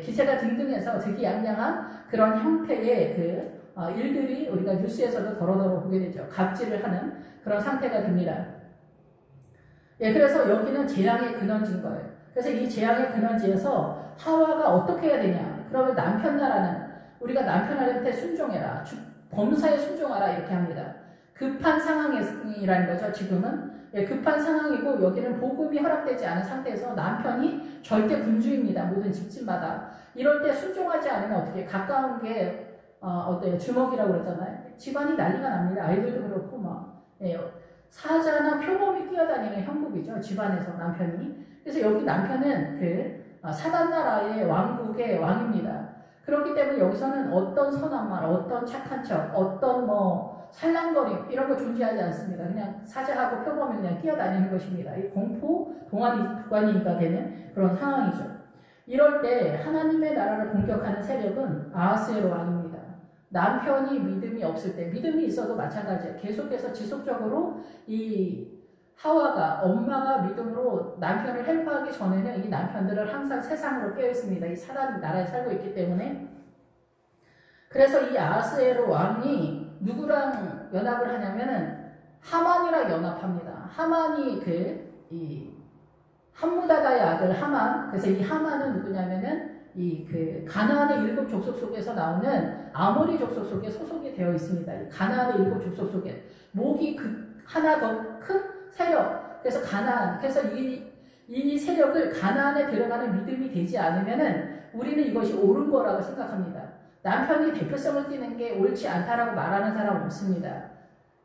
기세가 등등해서 득이양양한 그런 형태의 일들이 우리가 뉴스에서도 더러더러 보게 되죠. 갑질을 하는 그런 상태가 됩니다. 그래서 여기는 재앙의 근원지인 거예요. 그래서 이 재앙의 근원지에서 하와가 어떻게 해야 되냐? 그러면 남편 나라는 우리가 남편한테 순종해라. 범사에 순종하라 이렇게 합니다. 급한 상황이라는 거죠. 지금은 급한 상황이고 여기는 복음이 허락되지 않은 상태에서 남편이 절대 군주입니다. 모든 집집마다. 이럴 때 순종하지 않으면 어떻게 가까운 게 어때요? 주먹이라고 그러잖아요. 집안이 난리가 납니다. 아이들도 그렇고 사자나 표범이 뛰어다니는 형국이죠. 집안에서 남편이. 그래서 여기 남편은 사단 나라의 왕국의 왕입니다. 그렇기 때문에 여기서는 어떤 선한 말, 어떤 착한 척, 어떤 살랑거림 이런 거 존재하지 않습니다. 그냥 사자하고 표범이 그냥 뛰어다니는 것입니다. 이 공포, 동안이가 되는 그런 상황이죠. 이럴 때 하나님의 나라를 공격하는 세력은 아하스웨로 왕입니다. 남편이 믿음이 없을 때, 믿음이 있어도 마찬가지예요. 계속해서 지속적으로 이 하와가 엄마가 믿음으로 남편을 헬퍼하기 전에는 이 남편들은 항상 세상으로 깨어 있습니다. 이 사단 나라에 살고 있기 때문에. 그래서 이 아하스웨로 왕이 누구랑 연합을 하냐면은 하만이랑 연합합니다. 하만이 함무다다의 아들 하만. 그래서 이 하만은 누구냐면은 가나안의 7 족속 속에서 나오는 아모리 족속 속에 소속이 되어 있습니다. 이 가나안의 7 족속 속에 목이 하나 더 큰 세력. 그래서 가나안. 그래서 이 세력을 가나안에 들어가는 믿음이 되지 않으면은 우리는 이것이 옳은 거라고 생각합니다. 남편이 대표성을 띠는 게 옳지 않다라고 말하는 사람 없습니다.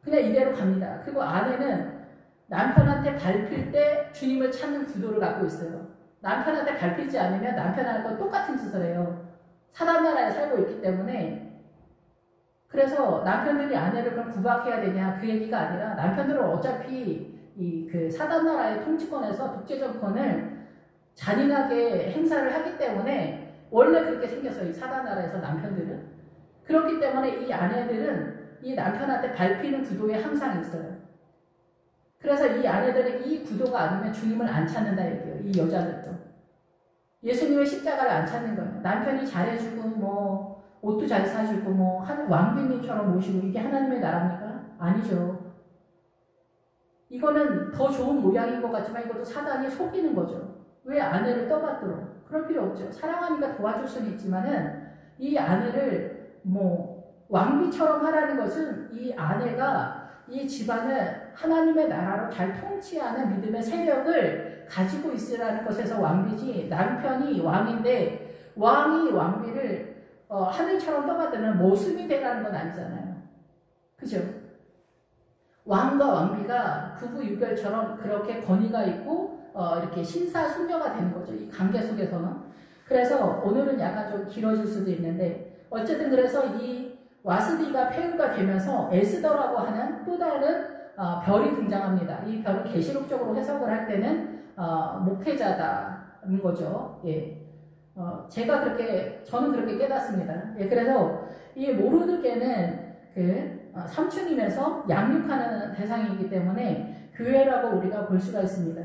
그냥 이대로 갑니다. 그리고 아내는 남편한테 밟힐 때 주님을 찾는 구도를 갖고 있어요. 남편한테 밟히지 않으면 남편하고 똑같은 짓을 해요. 사단 나라에 살고 있기 때문에. 그래서 남편들이 아내를 그럼 구박해야 되냐 그 얘기가 아니라 남편들은 어차피 사단 나라의 통치권에서 독재 정권을 잔인하게 행사를 하기 때문에 원래 그렇게 생겼어요. 이 사단 나라에서 남편들은. 그렇기 때문에 이 아내들은 이 남편한테 밟히는 구도에 항상 있어요. 그래서 이 아내들은 이 구도가 아니면 주님을 안 찾는다 얘기예요. 이 여자들도. 예수님의 십자가를 안 찾는 거예요. 남편이 잘해주고 옷도 잘 사주고 한 왕비님처럼 모시고 이게 하나님의 나라입니까? 아니죠. 이거는 더 좋은 모양인 것 같지만 이것도 사단이 속이는 거죠. 왜 아내를 떠받들어? 그럴 필요 없죠. 사랑하니까 도와줄 수는 있지만은 이 아내를 왕비처럼 하라는 것은 이 아내가 이 집안을 하나님의 나라로 잘 통치하는 믿음의 세력을 가지고 있으라는 것에서 왕비지, 남편이 왕인데 왕이 왕비를 하늘처럼 떠받드는 모습이 되라는 건 아니잖아요. 그죠? 왕과 왕비가 부부 유별처럼 그렇게 권위가 있고 이렇게 신사숙녀가 되는 거죠. 이 관계 속에서는. 그래서 오늘은 약간 좀 길어질 수도 있는데 어쨌든 그래서 이 와스디가 폐후가 되면서 에스더라고 하는 또 다른 별이 등장합니다. 이 별은 계시록적으로 해석을 할 때는 목회자다는 거죠. 저는 그렇게 깨닫습니다. 그래서 이 모르드게는 삼층이면서 양육하는 대상이기 때문에 교회라고 우리가 볼 수가 있습니다.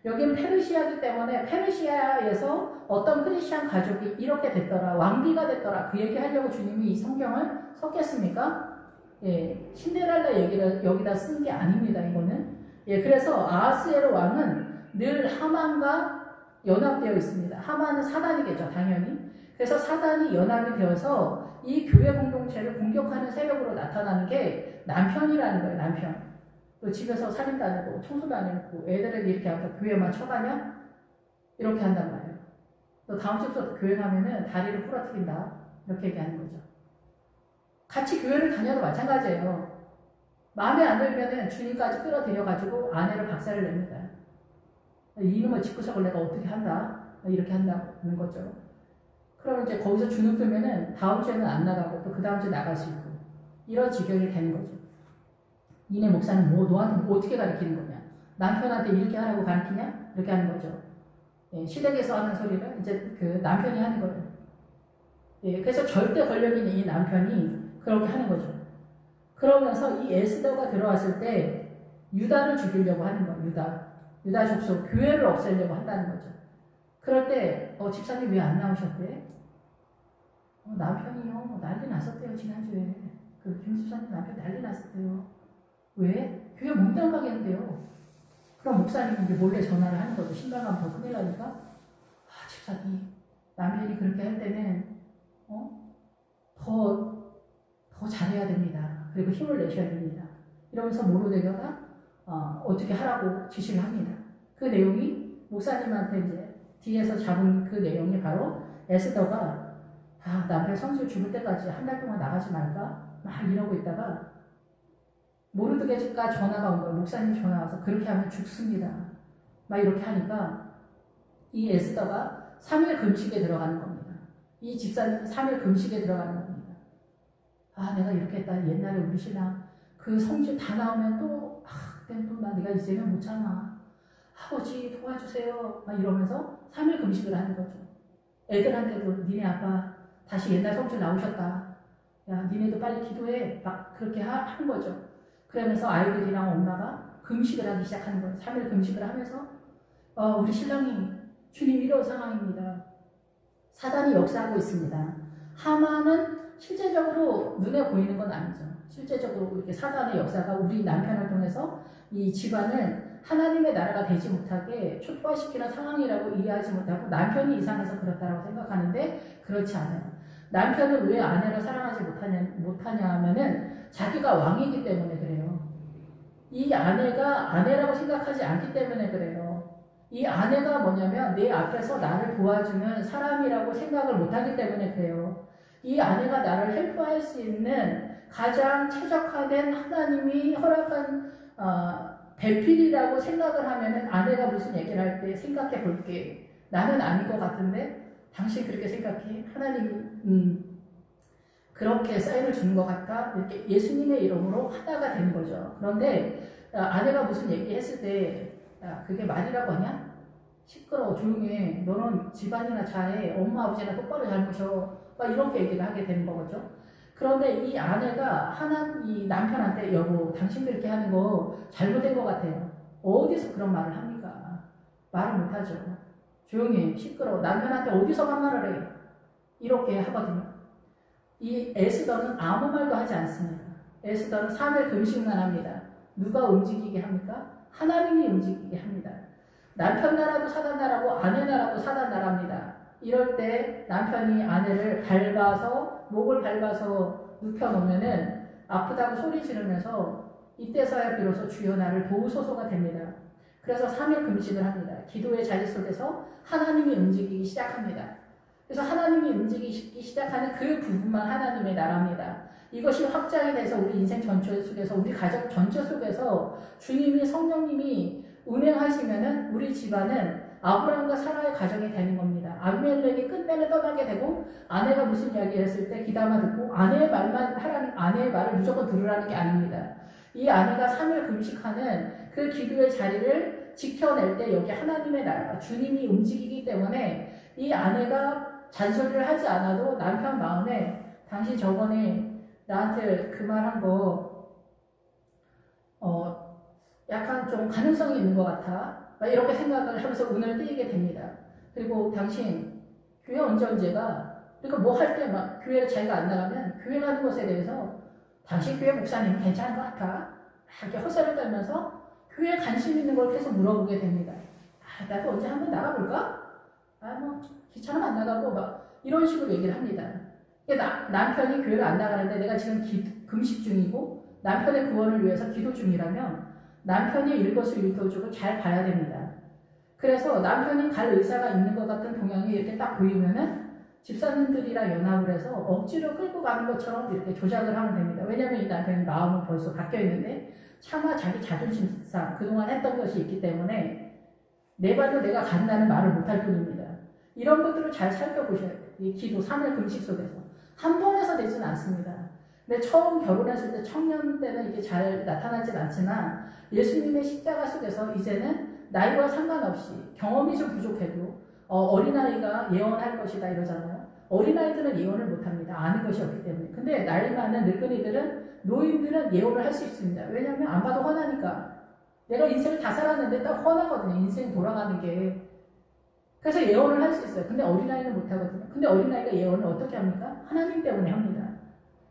여기는 페르시아이기 때문에 페르시아에서 어떤 크리스찬 가족이 이렇게 됐더라, 왕비가 됐더라, 그 얘기 하려고 주님이 이 성경을 썼겠습니까? 신데렐라 얘기를 여기다 쓴 게 아닙니다, 이거는. 그래서 아하스웨로 왕은 늘 하만과 연합되어 있습니다. 하만은 사단이겠죠, 당연히. 그래서 사단이 연합이 되어서 이 교회 공동체를 공격하는 세력으로 나타나는 게 남편이라는 거예요, 남편. 너 집에서 살인도 안 하고 청소도 안 해놓고 애들을 이렇게 하고 교회만 쳐가냐? 이렇게 한단 말이에요. 너 다음 주부터 교회 가면은 다리를 부러뜨린다. 이렇게 얘기하는 거죠. 같이 교회를 다녀도 마찬가지예요. 마음에 안 들면은 주님까지 끌어들여가지고 아내를 박살을 냅니다. 이놈의 집구석을 내가 어떻게 한다? 이렇게 한다는 거죠. 그러면 이제 거기서 주눅 들면은 다음 주에는 안 나가고 또 그 다음 주에 나갈 수 있고 이런 지경이 되는 거죠. 니네 목사는 너한테 어떻게 가르치는 거냐? 남편한테 이렇게 하라고 가르치냐? 이렇게 하는 거죠. 시댁에서 하는 소리를 이제 남편이 하는 거예요. 예, 그래서 절대 권력 있는 이 남편이 그렇게 하는 거죠. 그러면서 이 에스더가 들어왔을 때 유다를 죽이려고 하는 거예요. 유다 족속, 교회를 없애려고 한다는 거죠. 그럴 때 집사님 왜 안 나오셨대? 남편이요 난리 났었대요. 지난주에 김 집사님 남편 난리 났었대요. 왜? 교회 못 나가겠는데요. 그럼 목사님이 이제 몰래 전화를 하는 거죠. 신발가면 더 큰일 나니까. 집사님 남편이 그렇게 할 때는 더 잘해야 됩니다. 그리고 힘을 내셔야 됩니다. 이러면서 모로데가가 어떻게 하라고 지시를 합니다. 그 내용이 목사님한테 이제 뒤에서 잡은 그 내용이 바로 에스더가 남편 성질 죽을 때까지 한 달 동안 나가지 말까? 막 이러고 있다가 모르드게가 전화가 온 거예요. 목사님 전화 와서 그렇게 하면 죽습니다. 막 이렇게 하니까 이 에스더가 3일 금식에 들어가는 겁니다. 이 집사님 3일 금식에 들어가는 겁니다. 내가 이렇게 했다. 옛날에 우리 신랑 그 성질 다 나오면 또 그땐 또 내가 이제는 못 참아. 아버지 도와주세요. 막 이러면서 3일 금식을 하는 거죠. 애들한테도 니네 아빠 다시 옛날 성질 나오셨다. 야 니네도 빨리 기도해. 막 그렇게 하는 거죠. 그러면서 아이들이랑 엄마가 금식을 하기 시작하는 거예요. 3일 금식을 하면서 우리 신랑이 주님 이런 상황입니다. 사단이 역사하고 있습니다. 하만은 실제적으로 눈에 보이는 건 아니죠. 실제적으로 이렇게 사단의 역사가 우리 남편을 통해서 이 집안을 하나님의 나라가 되지 못하게 촉발시키는 상황이라고 이해하지 못하고 남편이 이상해서 그렇다고 생각하는데 그렇지 않아요. 남편은 왜 아내를 사랑하지 못하냐 하면은 자기가 왕이기 때문에 그래요. 이 아내가 아내라고 생각하지 않기 때문에 그래요. 이 아내가 뭐냐면 내 앞에서 나를 도와주는 사람이라고 생각을 못하기 때문에 그래요. 이 아내가 나를 헬프할 수 있는 가장 최적화된 하나님이 허락한 배필이라고 생각을 하면은 아내가 무슨 얘기를 할 때 생각해 볼게. 나는 아닌 것 같은데 당신 그렇게 생각해? 하나님이 그렇게 사인을 주는 것 같다. 이렇게 예수님의 이름으로 하나가 되는 거죠. 그런데 아내가 무슨 얘기했을 때 그게 말이라고 하냐? 시끄러워 조용히 해. 너는 집안이나 잘해. 엄마 아버지나 똑바로 잘 모셔. 막 이렇게 얘기를 하게 되는 거죠. 그런데 이 아내가 이 남편한테 여보 당신 그렇게 하는 거 잘못된 것 같아요. 어디서 그런 말을 합니까? 말을 못하죠. 조용히 해. 시끄러워. 남편한테 어디서 반말을 해. 이렇게 하거든요. 이 에스더는 아무 말도 하지 않습니다. 에스더는 3일 금식만 합니다. 누가 움직이게 합니까? 하나님이 움직이게 합니다. 남편 나라도 사단 나라고 아내 나라도 사단 나라입니다. 이럴 때 남편이 아내를 목을 밟아서 눕혀놓으면은 아프다고 소리 지르면서 이때서야 비로소 주여 나를 도우소서가 됩니다. 그래서 3일 금식을 합니다. 기도의 자리 속에서 하나님이 움직이기 시작합니다. 그래서 하나님이 움직이기 시작하는 그 부분만 하나님의 나라입니다. 이것이 확장이 돼서 우리 인생 전체 속에서 우리 가족 전체 속에서 주님이 성령님이 운행하시면은 우리 집안은 아브라함과 사라의 가정이 되는 겁니다. 아비멜렉이 끝내는 떠나게 되고 아내가 무슨 이야기를 했을 때 귀담아 듣고 아내의 말을 무조건 들으라는 게 아닙니다. 이 아내가 3일 금식하는 그 기도의 자리를 지켜낼 때 여기 하나님의 나라가 주님이 움직이기 때문에 이 아내가 잔소리를 하지 않아도 남편 마음에 당신 저번에 나한테 그 말 한 거 약간 좀 가능성이 있는 것 같아. 이렇게 생각을 하면서 운을 띄게 됩니다. 그리고 당신 교회 언제가 그러니까 뭐 할 때 막 교회를 자기가 안 나가면 교회 가는 것에 대해서 당신 교회 목사님 괜찮은 것 같아. 이렇게 헛살을 떨면서 교회에 관심 있는 걸 계속 물어보게 됩니다. 나도 언제 한번 나가볼까? 뭐 귀찮으면 안 나가고 막 이런 식으로 얘기를 합니다. 남편이 교회를 안 나가는데 내가 지금 금식 중이고 남편의 구원을 위해서 기도 중이라면 남편의 일거수일투족을 잘 봐야 됩니다. 그래서 남편이 갈 의사가 있는 것 같은 동향이 이렇게 딱 보이면은 집사님들이랑 연합을 해서 억지로 끌고 가는 것처럼 이렇게 조작을 하면 됩니다. 왜냐하면 이 남편의 마음은 벌써 바뀌어 있는데 차마 자기 자존심상 그동안 했던 것이 있기 때문에 내 발로 내가 간다는 말을 못할 뿐입니다. 이런 것들을 잘 살펴보셔야 돼요. 이 기도 3일 금식 속에서. 한 번에서 되지는 않습니다. 근데 처음 결혼했을 때 청년 때는 이게 잘 나타나진 않지만 예수님의 십자가 속에서 이제는 나이와 상관없이 경험이 좀 부족해도 어린아이가 예언할 것이다 이러잖아요. 어린아이들은 예언을 못합니다. 아는 것이 없기 때문에. 근데 나이 많은 늙은이들은, 노인들은 예언을 할 수 있습니다. 왜냐하면 안 봐도 훤하니까. 내가 인생을 다 살았는데 딱 훤하거든요. 인생 돌아가는 게. 그래서 예언을 할 수 있어요. 근데 어린아이는 못하거든요. 근데 어린아이가 예언을 어떻게 합니까? 하나님 때문에 합니다.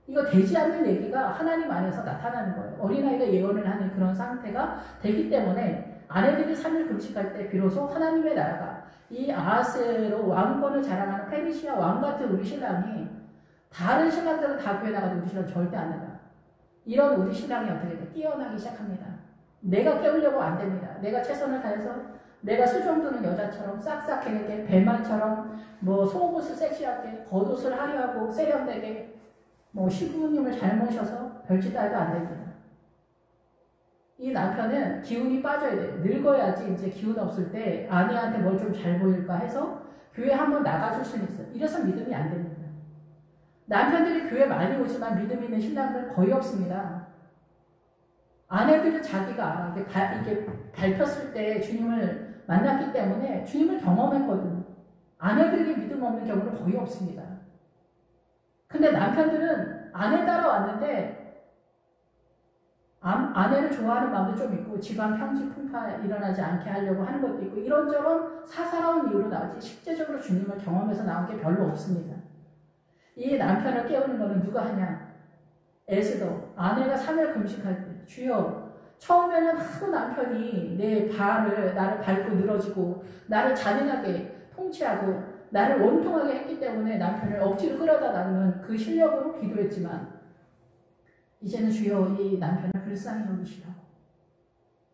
이거 되지 않는 얘기가 하나님 안에서 나타나는 거예요. 어린아이가 예언을 하는 그런 상태가 되기 때문에 아내들이 3일 금식할 때 비로소 하나님의 나라가 이 아하스로 왕권을 자랑하는 페르시아 왕 같은 우리 신랑이 다른 신랑들은 다 교회 나가도 우리 신랑 절대 안 나가. 이런 우리 신랑이 어떻게 돼? 깨어나기 시작합니다. 내가 깨우려고 안 됩니다. 내가 최선을 다해서 내가 수정두는 여자처럼 싹싹하게 배만처럼 뭐 속옷을 섹시하게 겉옷을 화려하고 세련되게 뭐 시부모님을 잘 모셔서 별짓 다 해도 안 됩니다. 이 남편은 기운이 빠져야 돼요. 늙어야지 이제 기운 없을 때 아내한테 뭘 좀 잘 보일까 해서 교회 한번 나가줄 수는 있어요. 이래서 믿음이 안 됩니다. 남편들이 교회 많이 오지만 믿음 있는 신랑들 거의 없습니다. 아내들은 자기가 알아. 이게 밟혔을 때 주님을 만났기 때문에 주님을 경험했거든요. 아내들이 믿음 없는 경우는 거의 없습니다. 근데 남편들은 아내 따라왔는데 아내를 좋아하는 마음도 좀 있고 집안 평지 풍파 일어나지 않게 하려고 하는 것도 있고 이런저런 사사로운 이유로 나오지 실제적으로 주님을 경험해서 나온 게 별로 없습니다. 이 남편을 깨우는 거는 누가 하냐? 에스더 아내가 3일 금식할 때 주여 처음에는 하도 남편이 나를 밟고 늘어지고 나를 잔인하게 통치하고 나를 원통하게 했기 때문에 남편을 억지로 끌어다 놨는 그 실력으로 기도했지만 이제는 주여 이 남편을 불쌍히 여기시라고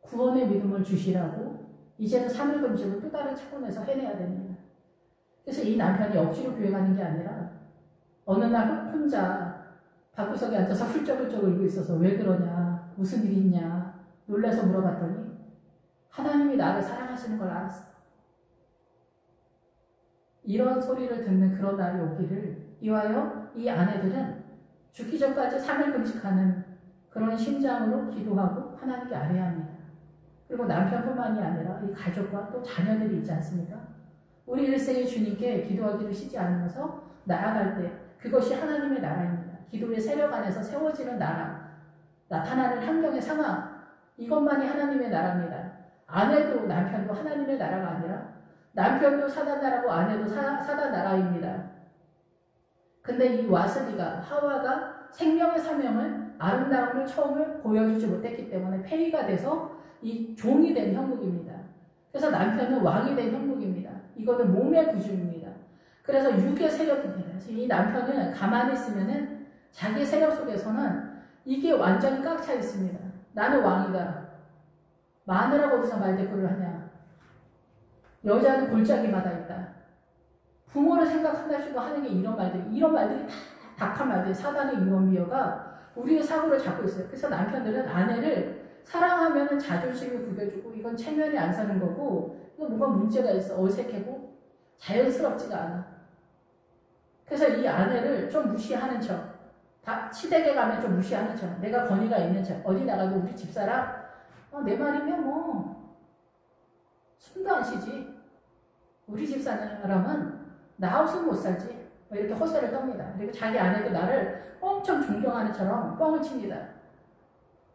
구원의 믿음을 주시라고 이제는 3일 금식을 또 다른 차원에서 해내야 됩니다. 그래서 이 남편이 억지로 교회 가는 게 아니라 어느 날 혼자 방구석에 앉아서 훌쩍훌쩍 울고 있어서 왜 그러냐 무슨 일이 있냐 놀라서 물어봤더니 하나님이 나를 사랑하시는 걸 알았어. 이런 소리를 듣는 그런 날이 오기를 이와여 이 아내들은 죽기 전까지 3일 금식하는 그런 심장으로 기도하고 하나님께 아뢰야 합니다. 그리고 남편뿐만이 아니라 이 가족과 또 자녀들이 있지 않습니까? 우리 일생에 주님께 기도하기를 쉬지 않으면서 나아갈 때 그것이 하나님의 나라입니다. 기도의 세력 안에서 세워지는 나라, 나타나는 환경의 상황, 이것만이 하나님의 나라입니다. 아내도 남편도 하나님의 나라가 아니라 남편도 사단 나라고 아내도 사단 나라입니다. 근데 이 와스비가 하와가 생명의 사명을 아름다움을 처음을 보여주지 못했기 때문에 폐위가 돼서 이 종이 된 형국입니다. 그래서 남편은 왕이 된 형국입니다. 이거는 몸의 구중입니다. 그래서 육의 세력입니다. 그래서 이 남편은 가만히 있으면은 자기 세력 속에서는 이게 완전히 꽉 차 있습니다. 나는 왕이다. 마누라가 어디서 말대꾸를 하냐. 여자는 골짜기마다 있다. 부모를 생각한다시고 하는 게 이런 말들이 다 박한 말들, 사단의 유언비어가 우리의 사고를 잡고 있어요. 그래서 남편들은 아내를 사랑하면 자존심을 구겨주고 이건 체면이 안 사는 거고 이거 뭔가 문제가 있어. 어색하고 자연스럽지가 않아. 그래서 이 아내를 좀 무시하는 척, 시댁에 가면 좀 무시하는 척, 내가 권위가 있는 척, 어디 나가도 우리 집사람 내 말이면 뭐 숨도 안 쉬지. 우리 집사람은 나 없으면 못 살지. 이렇게 허세를 떱니다. 그리고 자기 아내도 나를 엄청 존경하는 처럼 뻥을 칩니다.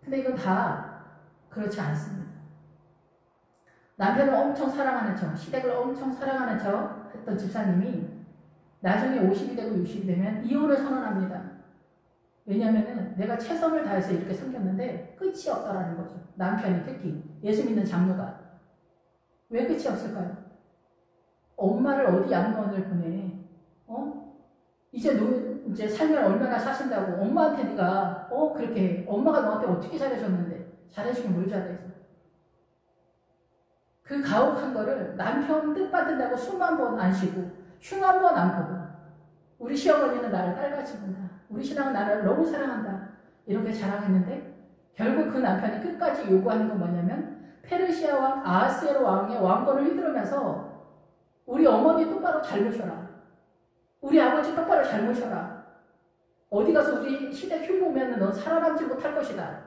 근데 이건 다 그렇지 않습니다. 남편을 엄청 사랑하는 척, 시댁을 엄청 사랑하는 척 했던 집사님이 나중에 50이 되고 60이 되면 이혼을 선언합니다. 왜냐면은 내가 최선을 다해서 이렇게 섬겼는데 끝이 없다라는 거죠. 남편이 특히 예수 믿는 장로가. 왜 끝이 없을까요? 엄마를 어디 양로원을 보내? 이제 살면 얼마나 사신다고 엄마한테 네가 그렇게 해. 엄마가 너한테 어떻게 잘해줬는데 잘해주긴 뭘 잘해줘. 그 가혹한 거를 남편 뜻받든다고 수만 번 안 쉬고 흉 한 번 안 보고 우리 시어머니는 나를 딸같이 본다. 우리 신랑은 나를 너무 사랑한다. 이렇게 자랑했는데 결국 그 남편이 끝까지 요구하는 건 뭐냐면 페르시아 왕 아하스에로 왕의 왕권을 휘두르면서 우리 어머니 똑바로 잘 모셔라. 우리 아버지 똑바로 잘 모셔라. 어디 가서 우리 시댁 흉보면 넌 살아남지 못할 것이다.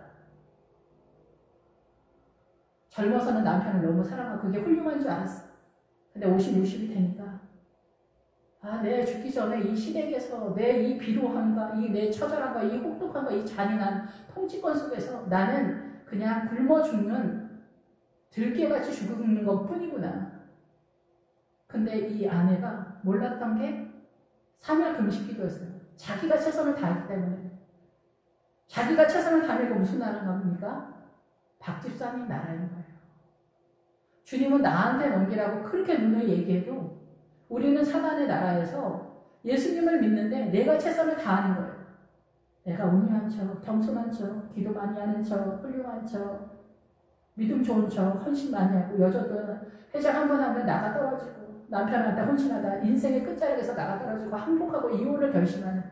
젊어서는 남편을 너무 사랑하고 그게 훌륭한 줄 알았어. 근데 50, 60이 되니까 아, 내 죽기 전에 이 시댁에서 내 이 비루함과 이 내 처절함과 이 혹독함과 이 잔인한 통치권 속에서 나는 그냥 굶어 죽는 들깨같이 죽는 것 뿐이구나. 근데 이 아내가 몰랐던 게 3일 금식 기도였어요. 자기가 최선을 다했기 때문에. 자기가 최선을 다하니까 무슨 나라인 겁니까? 박집사님 나라인 거예요. 주님은 나한테 넘기라고 그렇게 눈을 얘기해도 우리는 사단의 나라에서 예수님을 믿는데 내가 최선을 다하는 거예요. 내가 온유한 척, 겸손한 척, 기도 많이 하는 척, 훌륭한 척, 믿음 좋은 척, 헌신 많이 하고 여자도 회장 한 번 하면 나가 떨어지고 남편한테 헌신하다 인생의 끝자락에서 나가 떨어지고 항복하고 이혼을 결심하는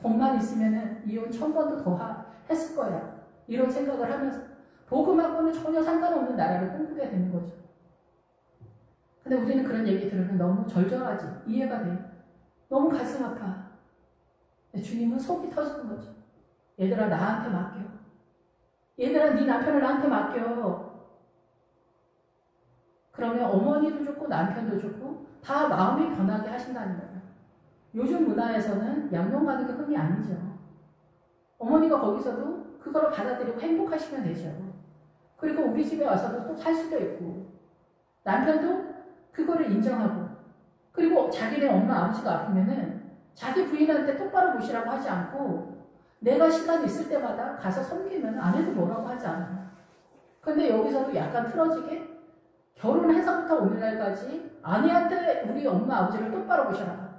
돈만 있으면 이혼 1000번도 더 했을 거야. 이런 생각을 하면서 복음하고는 전혀 상관없는 나라를 꿈꾸게 되는 거죠. 근데 우리는 그런 얘기 들으면 너무 절절하지. 이해가 돼. 너무 가슴 아파. 근데 주님은 속이 터지는 거죠. 얘들아 나한테 맡겨. 얘들아 네 남편을 나한테 맡겨. 그러면 어머니도 좋고 남편도 좋고 다 마음이 변하게 하신다는 거예요. 요즘 문화에서는 양육 가는 게 흔히 아니죠. 어머니가 거기서도 그거를 받아들이고 행복하시면 되죠. 그리고 우리 집에 와서도 또 살 수도 있고 남편도 그거를 인정하고 그리고 자기네 엄마 아버지가 아프면은 자기 부인한테 똑바로 모시라고 하지 않고 내가 시간 있을 때마다 가서 섬기면 아내도 뭐라고 하지 않아요. 근데 여기서도 약간 틀어지게 결혼해서부터 오늘날까지 아내한테 우리 엄마 아버지를 똑바로 모셔라.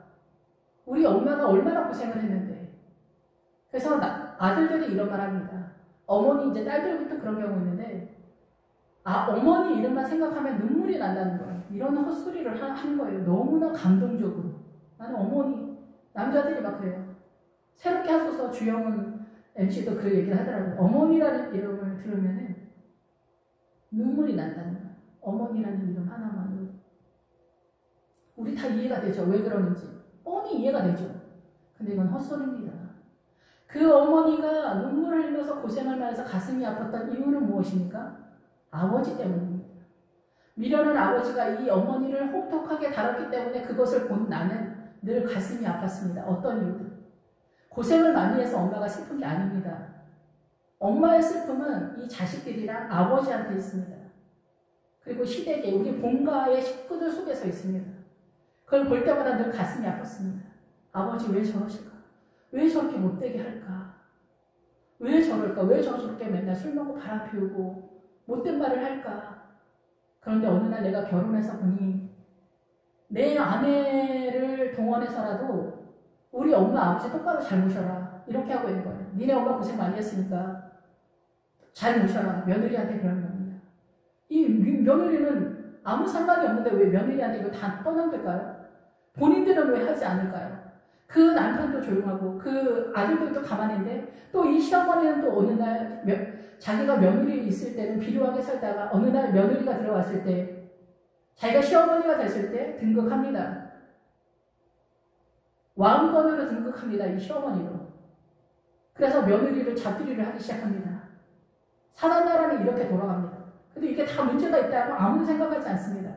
우리 엄마가 얼마나 고생을 했는데. 그래서 아들들이 이런 말 합니다. 어머니 이제 딸들부터 그런 경우 있는데 어머니 이름만 생각하면 눈물이 난다는 거예요. 이런 헛소리를 하는 거예요. 너무나 감동적으로. 나는 어머니 남자들이 막 그래요. 새롭게 하소서 주영은 MC도 그 얘기를 하더라고요. 어머니라는 이름을 들으면은 눈물이 난다는 거예요. 어머니라는 이름 하나만으로. 우리 다 이해가 되죠. 왜 그러는지. 뻔히 이해가 되죠. 근데 이건 헛소리입니다. 그 어머니가 눈물을 흘려서 고생을 말해서 가슴이 아팠던 이유는 무엇입니까? 아버지 때문입니다. 미련한 아버지가 이 어머니를 혹독하게 다뤘기 때문에 그것을 본 나는 늘 가슴이 아팠습니다. 어떤 이유든. 고생을 많이 해서 엄마가 슬픈 게 아닙니다. 엄마의 슬픔은 이 자식들이랑 아버지한테 있습니다. 그리고 시댁에 우리 본가의 식구들 속에서 있습니다. 그걸 볼 때마다 늘 가슴이 아팠습니다. 아버지 왜 저러실까? 왜 저렇게 못되게 할까? 왜 저럴까? 왜 저렇게 맨날 술 먹고 바람 피우고 못된 말을 할까? 그런데 어느 날 내가 결혼해서 보니 내 아내를 동원해서라도 우리 엄마 아버지 똑바로 잘 모셔라. 이렇게 하고 있는 거예요. 니네 엄마 고생 많이 했으니까 잘 모셔라. 며느리한테 그러는 겁니다. 이 며느리는 아무 상관이 없는데 왜 며느리한테 이거 다 떠넘길까요? 본인들은 왜 하지 않을까요? 그 남편도 조용하고 그 아들도 가만히인데 또 이 시어머니는 또 어느 날 자기가 며느리 있을 때는 비루하게 살다가 어느 날 며느리가 들어왔을 때 자기가 시어머니가 됐을 때 등극합니다. 왕권으로 등극합니다. 이 시어머니로. 그래서 며느리를 잡두리를 하기 시작합니다. 사단 나라는 이렇게 돌아갑니다. 근데 이게 다 문제가 있다고 아무도 생각하지 않습니다.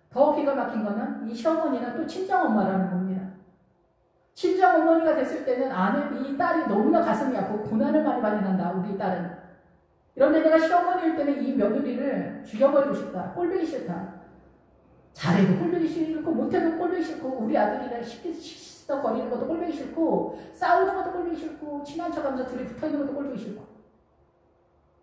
더 기가 막힌 거는 이 시어머니는 또 친정엄마라는 겁니다. 친정어머니가 됐을 때는 이 딸이 너무나 가슴이 아프고 고난을 많이 난다. 우리 딸은. 그런데 내가 시어머니일 때는 이 며느리를 죽여버리고 싶다. 꼴보기 싫다. 잘해도 꼴보기 싫고 못해도 꼴보기 싫고 우리 아들이랑 시시덕거리는 것도 꼴보기 싫고 싸우는 것도 꼴보기 싫고 친한 척하면서 둘이 붙어있는 것도 꼴보기 싫고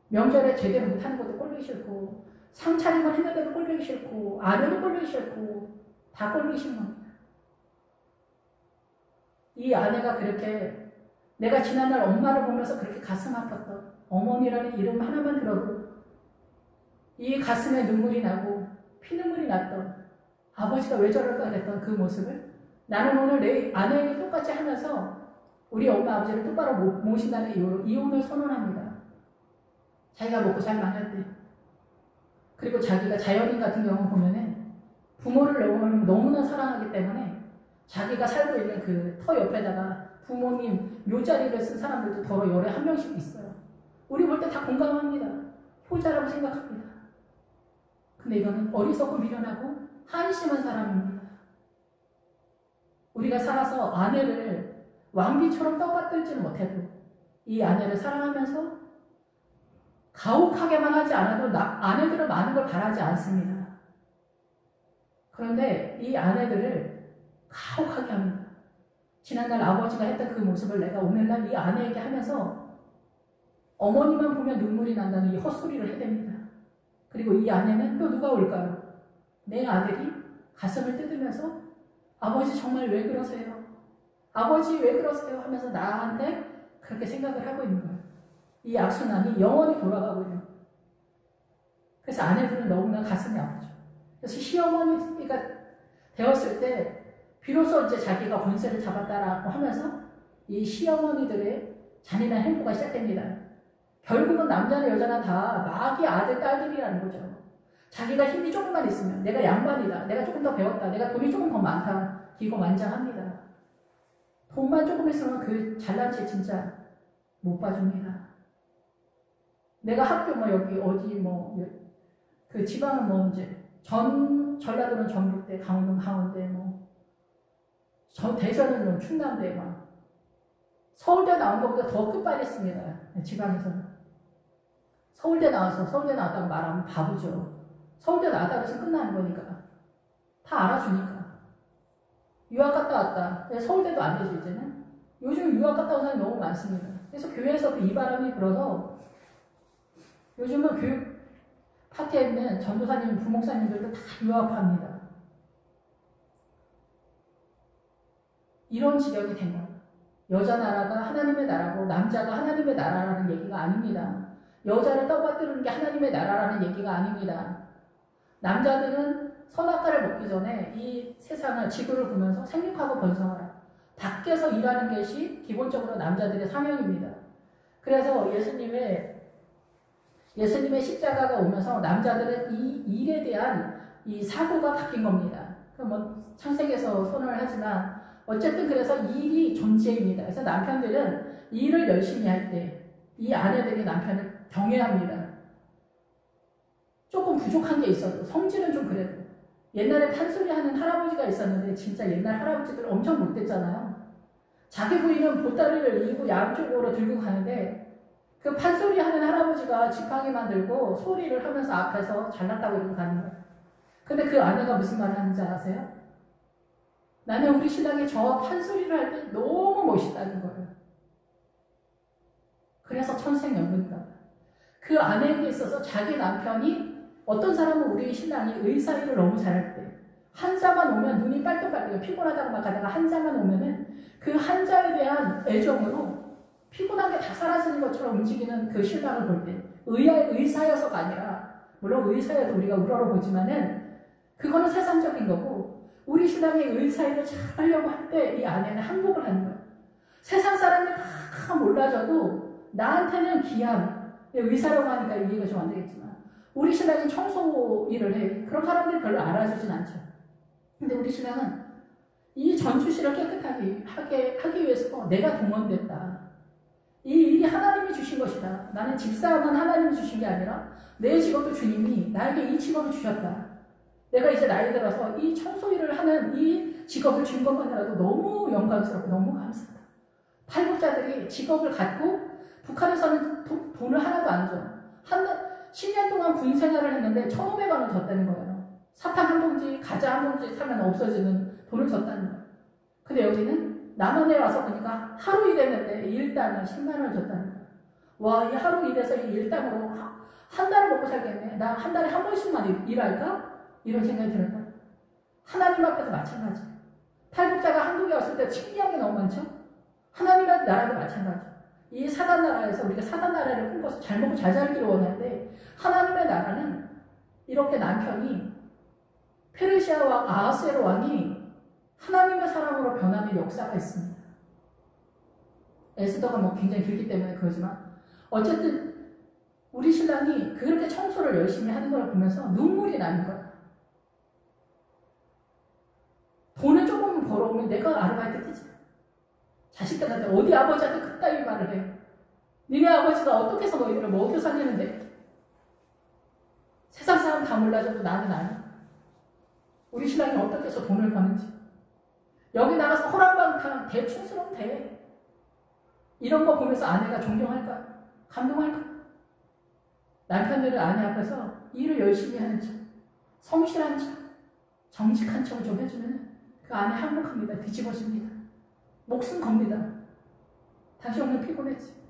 명절에 제대로 못하는 것도 꼴보기 싫고 상차림을 했는데도 꼴보기 싫고 아내도 꼴보기 싫고 다 꼴보기 싫은 겁니다. 이 아내가 그렇게 내가 지난날 엄마를 보면서 그렇게 가슴 아팠던 어머니라는 이름 하나만 들어도 이 가슴에 눈물이 나고 피눈물이 났던 아버지가 왜 저럴까 했던 그 모습을 나는 오늘 내 아내에게 똑같이 하면서 우리 엄마 아버지를 똑바로 모신다는 이유로 이혼을 선언합니다. 자기가 먹고 살 만할 때 그리고 자기가 자연인 같은 경우 보면은 부모를 너무나 사랑하기 때문에 자기가 살고 있는 그 터 옆에다가 부모님 묘자리를 쓴 사람들도 더러 열에 한 명씩 있어요. 우리 볼 때 다 공감합니다. 효자라고 생각합니다. 근데 이거는 어리석고 미련하고 한심한 사람입니다. 우리가 살아서 아내를 왕비처럼 떠받들지는 못해도 이 아내를 사랑하면서 가혹하게만 하지 않아도 아내들은 많은 걸 바라지 않습니다. 그런데 이 아내들을 가혹하게 합니다. 지난날 아버지가 했던 그 모습을 내가 오늘날 이 아내에게 하면서 어머니만 보면 눈물이 난다는 이 헛소리를 해댑니다. 그리고 이 아내는 또 누가 올까요? 내 아들이 가슴을 뜯으면서 아버지 정말 왜 그러세요? 아버지 왜 그러세요? 하면서 나한테 그렇게 생각을 하고 있는 거예요. 이 악순환이 영원히 돌아가고 있는 거예요. 그래서 아내들은 너무나 가슴이 아프죠. 그래서 시어머니가 되었을 때 비로소 이제 자기가 권세를 잡았다라고 하면서 이 시어머니들의 잔인한 행보가 시작됩니다. 결국은 남자나 여자나 다 마귀 아들, 딸들이라는 거죠. 자기가 힘이 조금만 있으면 내가 양반이다, 내가 조금 더 배웠다, 내가 돈이 조금 더 많다, 기고만장합니다. 돈만 조금 있으면 그 잘난 체 진짜 못 봐줍니다. 내가 학교 뭐 여기 어디 뭐 그 지방은 뭐 이제 전라도는 전북대, 강원도는 강원대, 뭐 대전은 뭐 충남대, 막 서울대 나온 것보다 더 끝발있습니다. 지방에서는. 서울대 나왔다고 말하면 바보죠. 서울대 나왔다고 해서 끝나는 거니까. 다 알아주니까. 유학 갔다 왔다. 서울대도 안 되죠, 이제는. 요즘 유학 갔다 온 사람이 너무 많습니다. 그래서 교회에서 이 바람이 불어서 요즘은 교육 파트에 있는 전도사님, 부목사님들도 다 유학합니다. 이런 지경이 된 거예요. 여자 나라가 하나님의 나라고 남자가 하나님의 나라라는 얘기가 아닙니다. 여자를 떠받드는 게 하나님의 나라라는 얘기가 아닙니다. 남자들은 선악과를 먹기 전에 이 세상을, 지구를 보면서 생육하고 번성하라. 밖에서 일하는 것이 기본적으로 남자들의 사명입니다. 그래서 예수님의 십자가가 오면서 남자들은 이 일에 대한 이 사고가 바뀐 겁니다. 뭐 창세기에서 선언을 하지만 어쨌든 그래서 일이 존재입니다. 그래서 남편들은 일을 열심히 할 때 이 아내들이 남편을 경외합니다. 조금 부족한 게 있어도 성질은 좀 그래도. 옛날에 판소리 하는 할아버지가 있었는데 진짜 옛날 할아버지들 엄청 못됐잖아요. 자기 부인은 보따리를 이고 양쪽으로 들고 가는데 그 판소리 하는 할아버지가 지팡이만 들고 소리를 하면서 앞에서 잘났다고 이러고 가는 거예요. 근데 그 아내가 무슨 말을 하는지 아세요? 나는 우리 신랑이 저 판소리를 할 때 너무 멋있다는 거예요. 그래서 천생연분인가 봐요. 그 아내에게 있어서 자기 남편이, 어떤 사람은 우리 신랑이 의사일을 너무 잘할 때 한 자만 오면 눈이 빨뚝빨뚝, 피곤하다고 막 하다가 한 자만 오면은 그 한 자에 대한 애정으로 피곤한 게 다 사라지는 것처럼 움직이는 그 신랑을 볼 때, 의사여서가 아니라, 물론 의사여도 우리가 우러러보지만은 그거는 세상적인 거고, 우리 신랑이 의사일을 잘 하려고 할 때 이 아내는 항복을 하는 거예요. 세상 사람들 다 몰라줘도 나한테는 귀한, 의사라고 하니까 이해가 좀 안 되겠지만 우리 신랑이 청소 일을 해. 그런 사람들이 별로 알아주진 않죠. 근데 우리 신랑은 이 전주시를 깨끗하게 하기 위해서 내가 동원됐다. 이 일이 하나님이 주신 것이다. 나는 집사만 하나님이 주신 게 아니라 내 직업도 주님이 나에게 이 직업을 주셨다. 내가 이제 나이 들어서 이 청소 일을 하는 이 직업을 준 것만이라도 너무 영광스럽고 너무 감사하다. 탈북자들이 직업을 갖고 북한에서는 돈을 하나도 안 줘. 10년 동안 군 생활을 했는데 1,500원을 줬다는 거예요. 사탕 한 봉지, 과자 한 봉지 사면 없어지는 돈을 줬다는 거예요. 근데 여기는 남한에 와서 보니까 하루 일했는데 일당을 10만 원을 줬다는 거예요. 와, 이 하루 일해서 이 일당으로 한 달을 먹고 살겠네. 나 한 달에 한 번씩만 일할까? 이런 생각이 들었다. 하나님 앞에서 마찬가지. 탈북자가 한국에 왔을 때 침략이 너무 많죠? 하나님의 나라도 마찬가지. 이 사단 나라에서 우리가 사단 나라를 꿈꿔서 잘 먹고 잘 살기를 원하는데, 하나님의 나라는 이렇게 남편이 페르시아 왕 아하스웨로 왕이 하나님의 사랑으로 변하는 역사가 있습니다. 에스더가 뭐 굉장히 길기 때문에 그러지만 어쨌든 우리 신랑이 그렇게 청소를 열심히 하는 걸 보면서 눈물이 나는 거야. 돈을 조금 벌어오면 내가 아르바이트 뛰지. 자식들한테 어디 아버지한테 그따위 말을 해. 니네 아버지가 어떻게 해서 너희들을 먹여 살리는데. 세상 사람 다 몰라줘도 나는 아니. 우리 신랑이 어떻게 해서 돈을 버는지. 여기 나가서 호랑방탕 대충 쓰면 돼. 이런 거 보면서 아내가 존경할까? 감동할까? 남편들은 아내 앞에서 일을 열심히 하는 척, 성실한 척, 정직한 척을 좀 해주면 그 아내 행복합니다. 뒤집어집니다. 목숨 겁니다. 다시 오늘 피곤했지.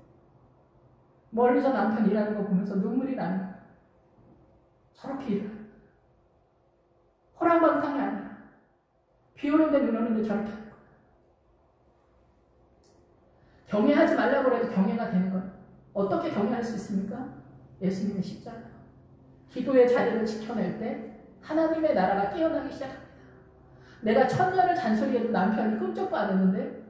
멀리서 남편 일하는 거 보면서 눈물이 나는 거야. 저렇게 일을. 호랑방탕이 아니야. 비 오는데 눈 오는데 저렇게 하는 거야. 경외하지 말라고 해도 경외가 되는 거야. 어떻게 경외할 수 있습니까? 예수님의 십자가. 기도의 자리를 지켜낼 때 하나님의 나라가 깨어나기 시작합니다. 내가 1000년을 잔소리해도 남편이 끔찍도 안 했는데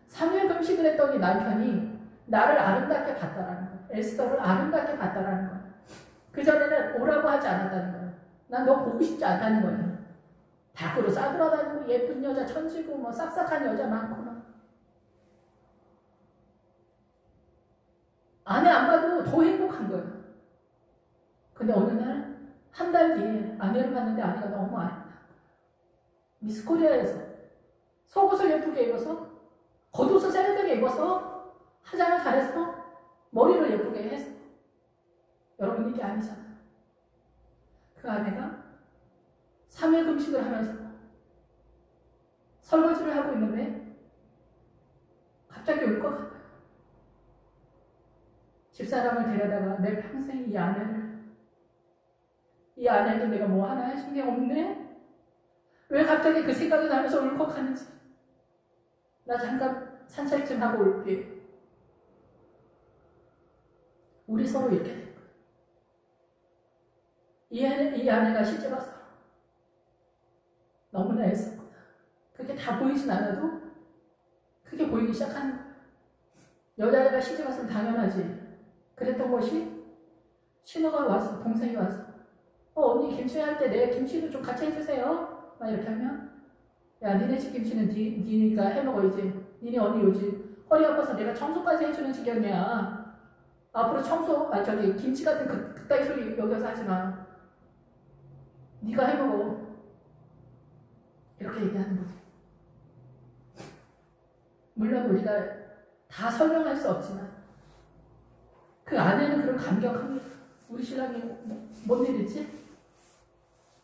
3일 금식을 했더니 남편이 나를 아름답게 봤다라는 거야. 에스더를 아름답게 봤다라는 거야. 그전에는 오라고 하지 않았다는 거야. 난 너 보고 싶지 않다는 거야. 밖으로 싸돌아다니고 예쁜 여자 천지고 뭐 싹싹한 여자 많구나. 아내 안 봐도 더 행복한 거야. 근데 어느 날 한 달 뒤에 아내를 봤는데 아내가 너무 아름다워. 미스코리아에서 속옷을 예쁘게 입어서 겉옷을 세련되게 입어서 화장을 잘해서 머리를 예쁘게 해서 여러분 이게 아니잖아. 그 아내가 3일 금식을 하면서 설거지를 하고 있는데 갑자기 울컥한 거야. 집사람을 데려다가 내 평생 이 아내도 내가 뭐 하나 해준 게 없네? 왜 갑자기 그 생각이 나면서 울컥하는지. 나 잠깐 산책 좀 하고 올게. 우리 서로 이렇게 된 거야. 이 아내가 시집와서 너무나 애썼구나. 그게 다 보이진 않아도 그게 보이기 시작하는 거야. 여자애가 시집왔으면 당연하지. 그랬던 것이 신우가 와서 동생이 와서 언니 김치 할 때 내 김치도 좀 같이 해주세요. 막 이렇게 하면 야 니네 집 김치는 니가 해먹어야지. 니네 언니 요즘 허리 아파서 내가 청소까지 해주는 지경이야. 앞으로 김치 같은 그따위 소리 여기서 하지 마. 니가 해먹어. 이렇게 얘기하는 거지. 물론 우리가 다 설명할 수 없지만 그 아내는 그런 감격합니다. 우리 신랑이 뭔 일이지?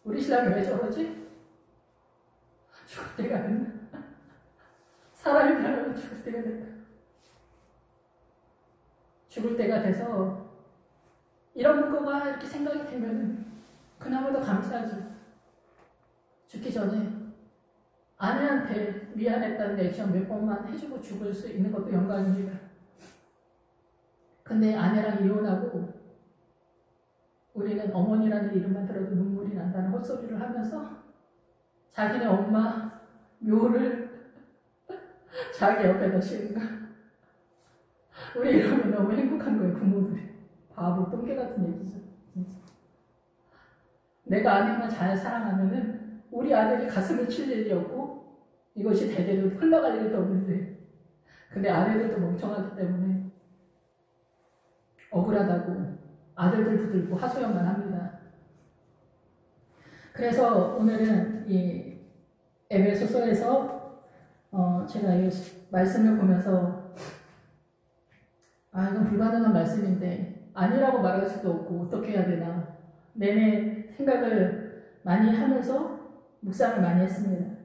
우리 신랑이 왜 저러지? 죽을 때가 됐나? 사람이 변하면 죽을 때가 됐다. 죽을 때가 돼서 이런 거가 이렇게 생각이 되면 그나마도 감사하죠. 죽기 전에 아내한테 미안했다는 액션 몇 번만 해주고 죽을 수 있는 것도 영광입니다. 근데 아내랑 이혼하고 우리는 어머니라는 이름만 들어도 눈물이 난다는 헛소리를 하면서 자기네 엄마 묘를 자기 옆에다 씌우는 거야. 우리 이러면 너무 행복한 거예요. 부모들이. 바보 똥개 같은 얘기죠. 진짜. 내가 아내만 잘 사랑하면은 우리 아들이 가슴을 칠 일이 없고 이것이 대대로 흘러갈 일도 없는데 근데 아내들도 멍청하기 때문에 억울하다고 아들들 부들고 하소연만 합니다. 그래서 오늘은 이 에베소서에서 제가 이 말씀을 보면서 이건 불가능한 말씀인데 아니라고 말할 수도 없고 어떻게 해야 되나 내내 생각을 많이 하면서 묵상을 많이 했습니다.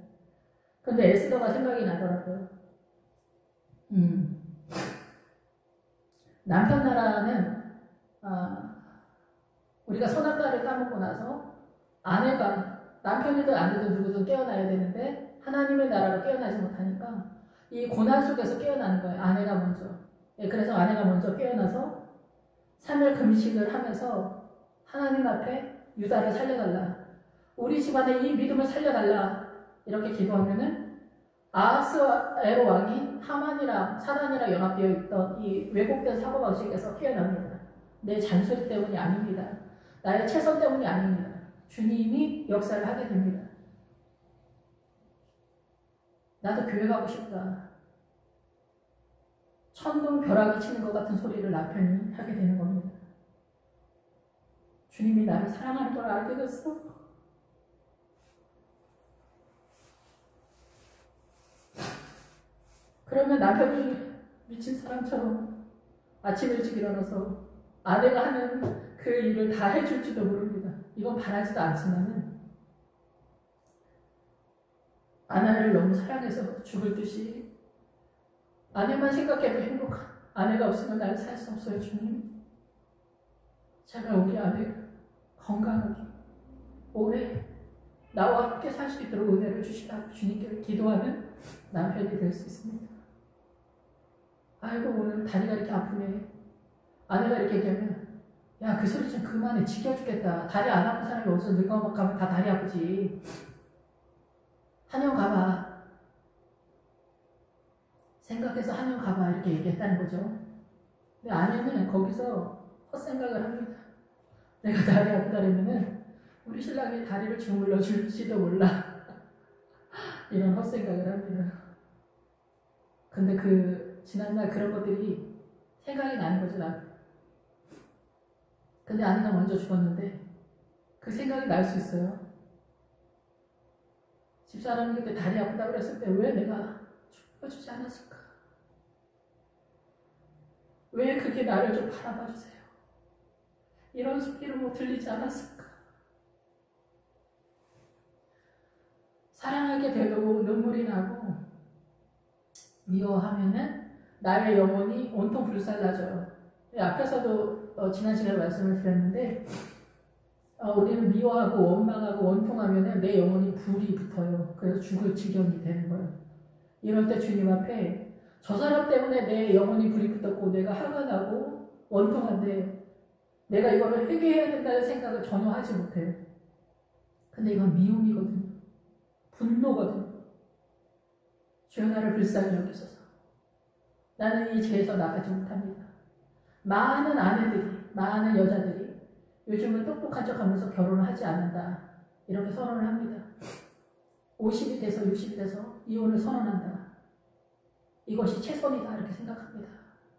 그런데 에스더가 생각이 나더라고요. 남편 나라는 우리가 선악과를 까먹고 나서 아내가 남편이든 아내든 누구든 깨어나야 되는데 하나님의 나라로 깨어나지 못하니까 이 고난 속에서 깨어나는 거예요. 아내가 먼저. 그래서 아내가 먼저 깨어나서 3일 금식을 하면서 하나님 앞에 유다를 살려달라. 우리 집안에 이 믿음을 살려달라. 이렇게 기도하면은 아하스에로 왕이 하만이랑 사단이랑 연합되어 있던 이 왜곡된 사고방식에서 깨어납니다. 내 잔소리 때문이 아닙니다. 나의 최선 때문이 아닙니다. 주님이 역사를 하게 됩니다. 나도 교회 가고 싶다. 천둥 벼락이 치는 것 같은 소리를 남편이 하게 되는 겁니다. 주님이 나를 사랑하는 걸 알게 됐어. 그러면 남편이 미친 사람처럼 아침 일찍 일어나서 아내가 하는 그 일을 다 해줄지도 모릅니다. 이건 바라지도 않지만은 아내를 너무 사랑해서 죽을 듯이 아내만 생각해도 행복한, 아내가 없으면 나는 살 수 없어요, 주님. 제가 우리 아내가 건강하게 오래 나와 함께 살 수 있도록 은혜를 주시라고 주님께 기도하는 남편이 될 수 있습니다. 아이고 오늘 다리가 이렇게 아프네. 아내가 이렇게 얘기하면 야 그 소리 좀 그만해, 지겨 죽겠다. 다리 안 아픈 사람이 어디서 늙어가면 다 다리 아프지. 한영 가봐. 생각해서 한영 가봐 이렇게 얘기했다는 거죠. 근데 아내는 거기서 헛생각을 합니다. 내가 다리 아프다 그러면은 우리 신랑이 다리를 주물러 줄지도 몰라. 이런 헛생각을 합니다. 근데 그 지난날 그런 것들이 생각이 나는 거죠, 나. 근데 아내가 먼저 죽었는데 그 생각이 날 수 있어요. 집사람이 그때 다리 아프다고 그랬을 때 왜 내가 죽여주지 않았을까? 왜 그게 나를 좀 바라봐 주세요? 이런 소리로 뭐 들리지 않았을까? 사랑하게 되고 눈물이 나고 미워하면은 나의 영혼이 온통 불살라져요. 앞에서도 지난 시간에 말씀을 드렸는데 우리는 미워하고 원망하고 원통하면은 내 영혼이 불이 붙어요. 그래서 죽을 지경이 되는 거예요. 이럴 때 주님 앞에 저 사람 때문에 내 영혼이 불이 붙었고 내가 화가 나고 원통한데 내가 이거를 회개해야 된다는 생각을 전혀 하지 못해요. 근데 이건 미움이거든요. 분노거든요. 주여 나를 불쌍히 여기소서. 나는 이 죄에서 나가지 못합니다. 많은 아내들이, 많은 여자들이 요즘은 똑똑한 척하면서 결혼을 하지 않는다. 이렇게 선언을 합니다. 50이 돼서 60이 돼서 이혼을 선언한다. 이것이 최선이다 이렇게 생각합니다.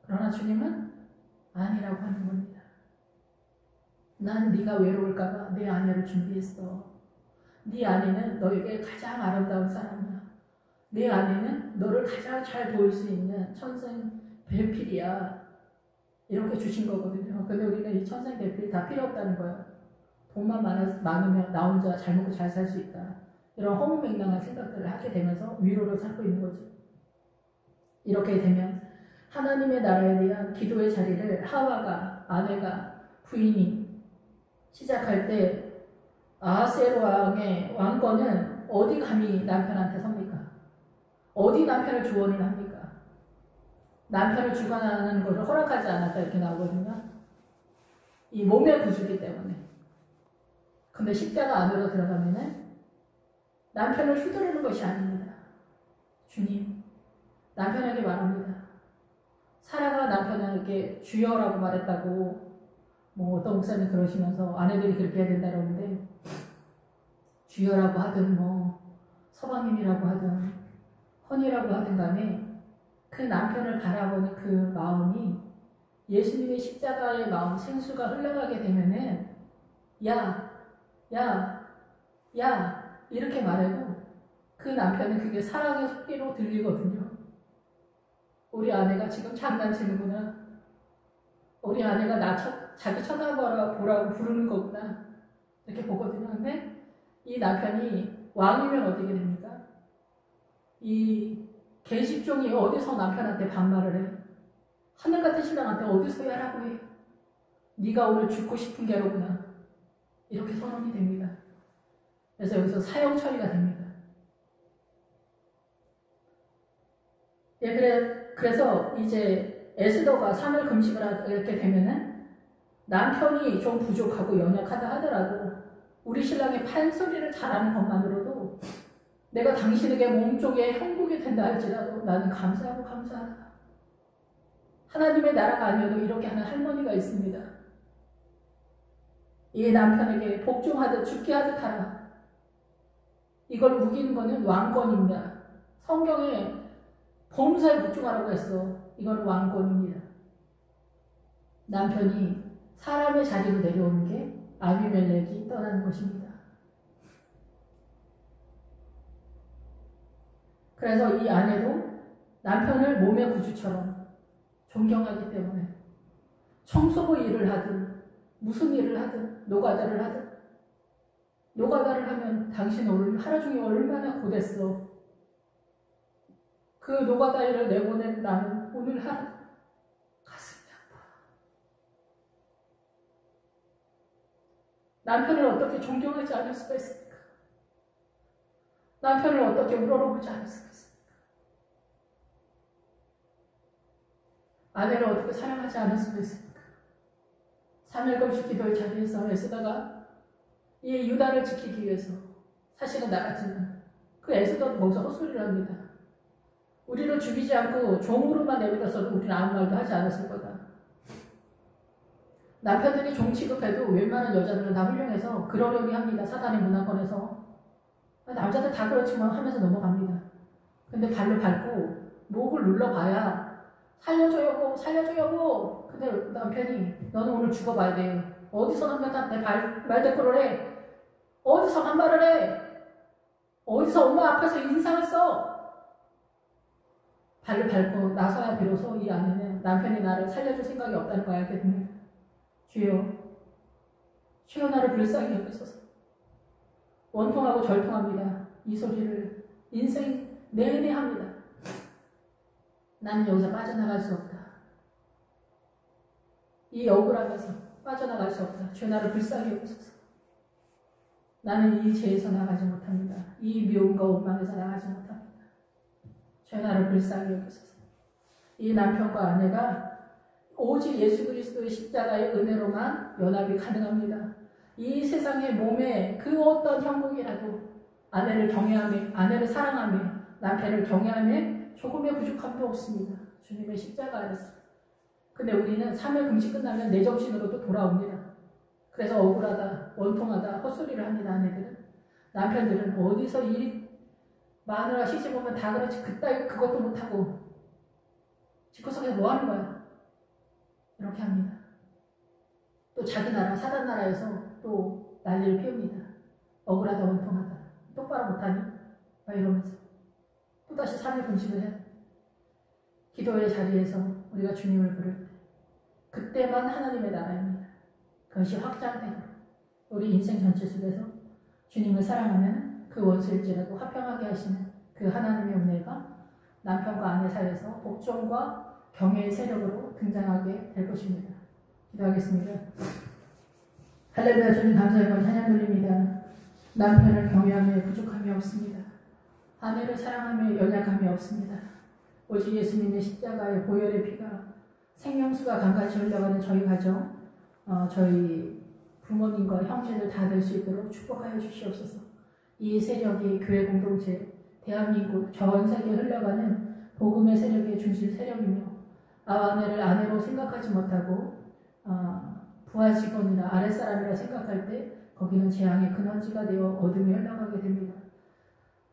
그러나 주님은 아니라고 하는 겁니다. 난 네가 외로울까봐 내 아내를 준비했어. 네 아내는 너에게 가장 아름다운 사람이야. 내 아내는 너를 가장 잘 도울 수 있는 천생 배필이야. 이렇게 주신 거거든요. 근데 우리는 이 천생 배필이 다 필요 없다는 거예요. 돈만 많으면 나 혼자 잘 먹고 잘 살 수 있다. 이런 허무맹랑한 생각들을 하게 되면서 위로를 찾고 있는 거죠. 이렇게 되면 하나님의 나라에 대한 기도의 자리를 하와가, 아내가, 부인이 시작할 때 아하스에로 왕의 왕권은 어디 감히 남편한테 섭니까? 어디 남편을 조언을 합니까? 남편을 주관하는 것을 허락하지 않았다 이렇게 나오거든요. 이 몸의 구주기 때문에. 근데 십자가 안으로 들어가면은 남편을 휘두르는 것이 아닙니다. 주님, 남편에게 말합니다. 사라가 남편에게 주여라고 말했다고 뭐 어떤 목사님 그러시면서 아내들이 그렇게 해야 된다 그러는데 주여라고 하든 뭐 서방님이라고 하든 헌이라고 하든 간에 그 남편을 바라보는 그 마음이 예수님의 십자가의 마음 생수가 흘러가게 되면은 야 이렇게 말해도 그 남편은 그게 사랑의 소리로 들리거든요. 우리 아내가 지금 장난치는구나. 우리 아내가 자기 쳐다보라고 부르는 거구나. 이렇게 보거든요. 근데 이 남편이 왕이면 어떻게 됩니까? 이 계집종이 어디서 남편한테 반말을 해? 하늘 같은 신랑한테 어디서 야라고 해? 네가 오늘 죽고 싶은 게로구나. 이렇게 선언이 됩니다. 그래서 여기서 사형 처리가 됩니다. 예, 그래서 이제 에스더가 3일 금식을 하게 되면은 남편이 좀 부족하고 연약하다 하더라도 우리 신랑이 판소리를 잘하는 것만으로도 내가 당신에게 몸쪽에 형국이 된다 할지라도 나는 감사하고 감사하다. 하나님의 나라가 아니어도 이렇게 하는 할머니가 있습니다. 이 남편에게 복종하듯 죽게 하듯 하라. 이걸 우기는 것은 왕권입니다. 성경에 범사에 복종하라고 했어. 이건 왕권입니다. 남편이 사람의 자리로 내려오는 게 아비멜렉이 떠나는 것입니다. 그래서 이 아내도 남편을 몸의 구주처럼 존경하기 때문에 청소부 일을 하든 무슨 일을 하든 노가다를 하든 노가다를 하면 당신 오늘 하루 종일 얼마나 고됐어. 그 노가다 일을 내보낸 나는 오늘 하루 가슴이 아파. 남편을 어떻게 존경하지 않을 수가 있습니까? 남편을 어떻게 우러러보지 않을 수가 있습니까? 아내를 어떻게 사랑하지 않을 수가 있습니까? 3일금식 기도의 자리에서 애쓰다가 이 유다를 지키기 위해서 사실은 나갔지만 그 애쓰던 거기서 헛소리를 합니다. 우리를 죽이지 않고 종으로만 내버려서도 우리는 아무 말도 하지 않았을 거다. 남편들이 종 취급해도 웬만한 여자들은 다 훌륭해서 그러려니 합니다. 사단의 문화권에서. 남자들 다 그렇지만 하면서 넘어갑니다. 근데 발로 밟고 목을 눌러봐야 살려줘 여보, 살려줘 여보. 근데 남편이 너는 오늘 죽어봐야 돼. 어디서 남편한테 말대꾸를 해? 어디서 반말을 해? 어디서 엄마 앞에서 인상을 써? 발을 밟고 나서야 비로소 이 아내는 남편이 나를 살려줄 생각이 없다는 걸 알게 됩니다. 주여, 주여 나를 불쌍히 여기소서. 원통하고 절통합니다. 이 소리를 인생 내내 합니다. 나는 여기서 빠져나갈 수 없다. 이 억울함에서 빠져나갈 수 없다. 주여 나를 불쌍히 여기소서. 나는 이 죄에서 나가지 못합니다. 이 미움과 원망에서 나가지 못합니다. 주여 나를 불쌍히 여기소서. 이 남편과 아내가 오직 예수 그리스도의 십자가의 은혜로만 연합이 가능합니다. 이 세상의 몸에 그 어떤 형국이라도 아내를 경외하며, 아내를 사랑하며, 남편을 경외하며 조금의 부족함도 없습니다. 주님의 십자가 안에서. 근데 우리는 3일 금식 끝나면 내 정신으로도 돌아옵니다. 그래서 억울하다, 원통하다, 헛소리를 합니다. 아내들은. 남편들은 어디서 일이 마누라 시집 오면 다 그렇지 그따위 그것도 못하고 집구석에서 뭐 하는 거야? 이렇게 합니다. 또 자기 나라, 사단 나라에서 또 난리를 피웁니다. 억울하다, 원통하다. 똑바로 못하니? 막 이러면서. 또다시 3일 금식을 해. 기도의 자리에서 우리가 주님을 부를 때 그때만 하나님의 나라입니다. 그것이 확장되도록 우리 인생 전체 속에서 주님을 사랑하면 그 원수일지라도 화평하게 하시는 그 하나님의 은혜가 남편과 아내 사이에서 복종과 경외의 세력으로 등장하게 될 것입니다. 기도하겠습니다. 할렐루야. 주님 감사의 찬양 돌립니다. 남편을 경외하며 부족함이 없습니다. 아내를 사랑하며 연약함이 없습니다. 오직 예수님의 십자가의 보혈의 피가 생명수가 강같이 흘러가는 저희 가정, 저희 부모님과 형제들 다 될 수 있도록 축복하여 주시옵소서. 이 세력이 교회 공동체, 대한민국, 전 세계에 흘러가는 복음의 세력의 중심 세력이며 아내를 아내로 생각하지 못하고 부하 직원이나 아랫사람이라 생각할 때 거기는 재앙의 근원지가 되어 어둠이 흘러가게 됩니다.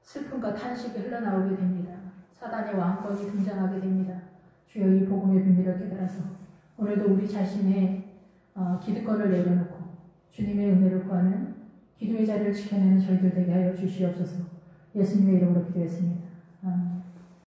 슬픔과 탄식이 흘러나오게 됩니다. 사단의 왕권이 등장하게 됩니다. 주여 이 복음의 비밀을 깨달아서 오늘도 우리 자신의 기득권을 내려놓고 주님의 은혜를 구하는 기도의 자리를 지켜내는 저희들 되게 하여 주시옵소서. 예수님의 이름으로 기도했습니다. 아멘.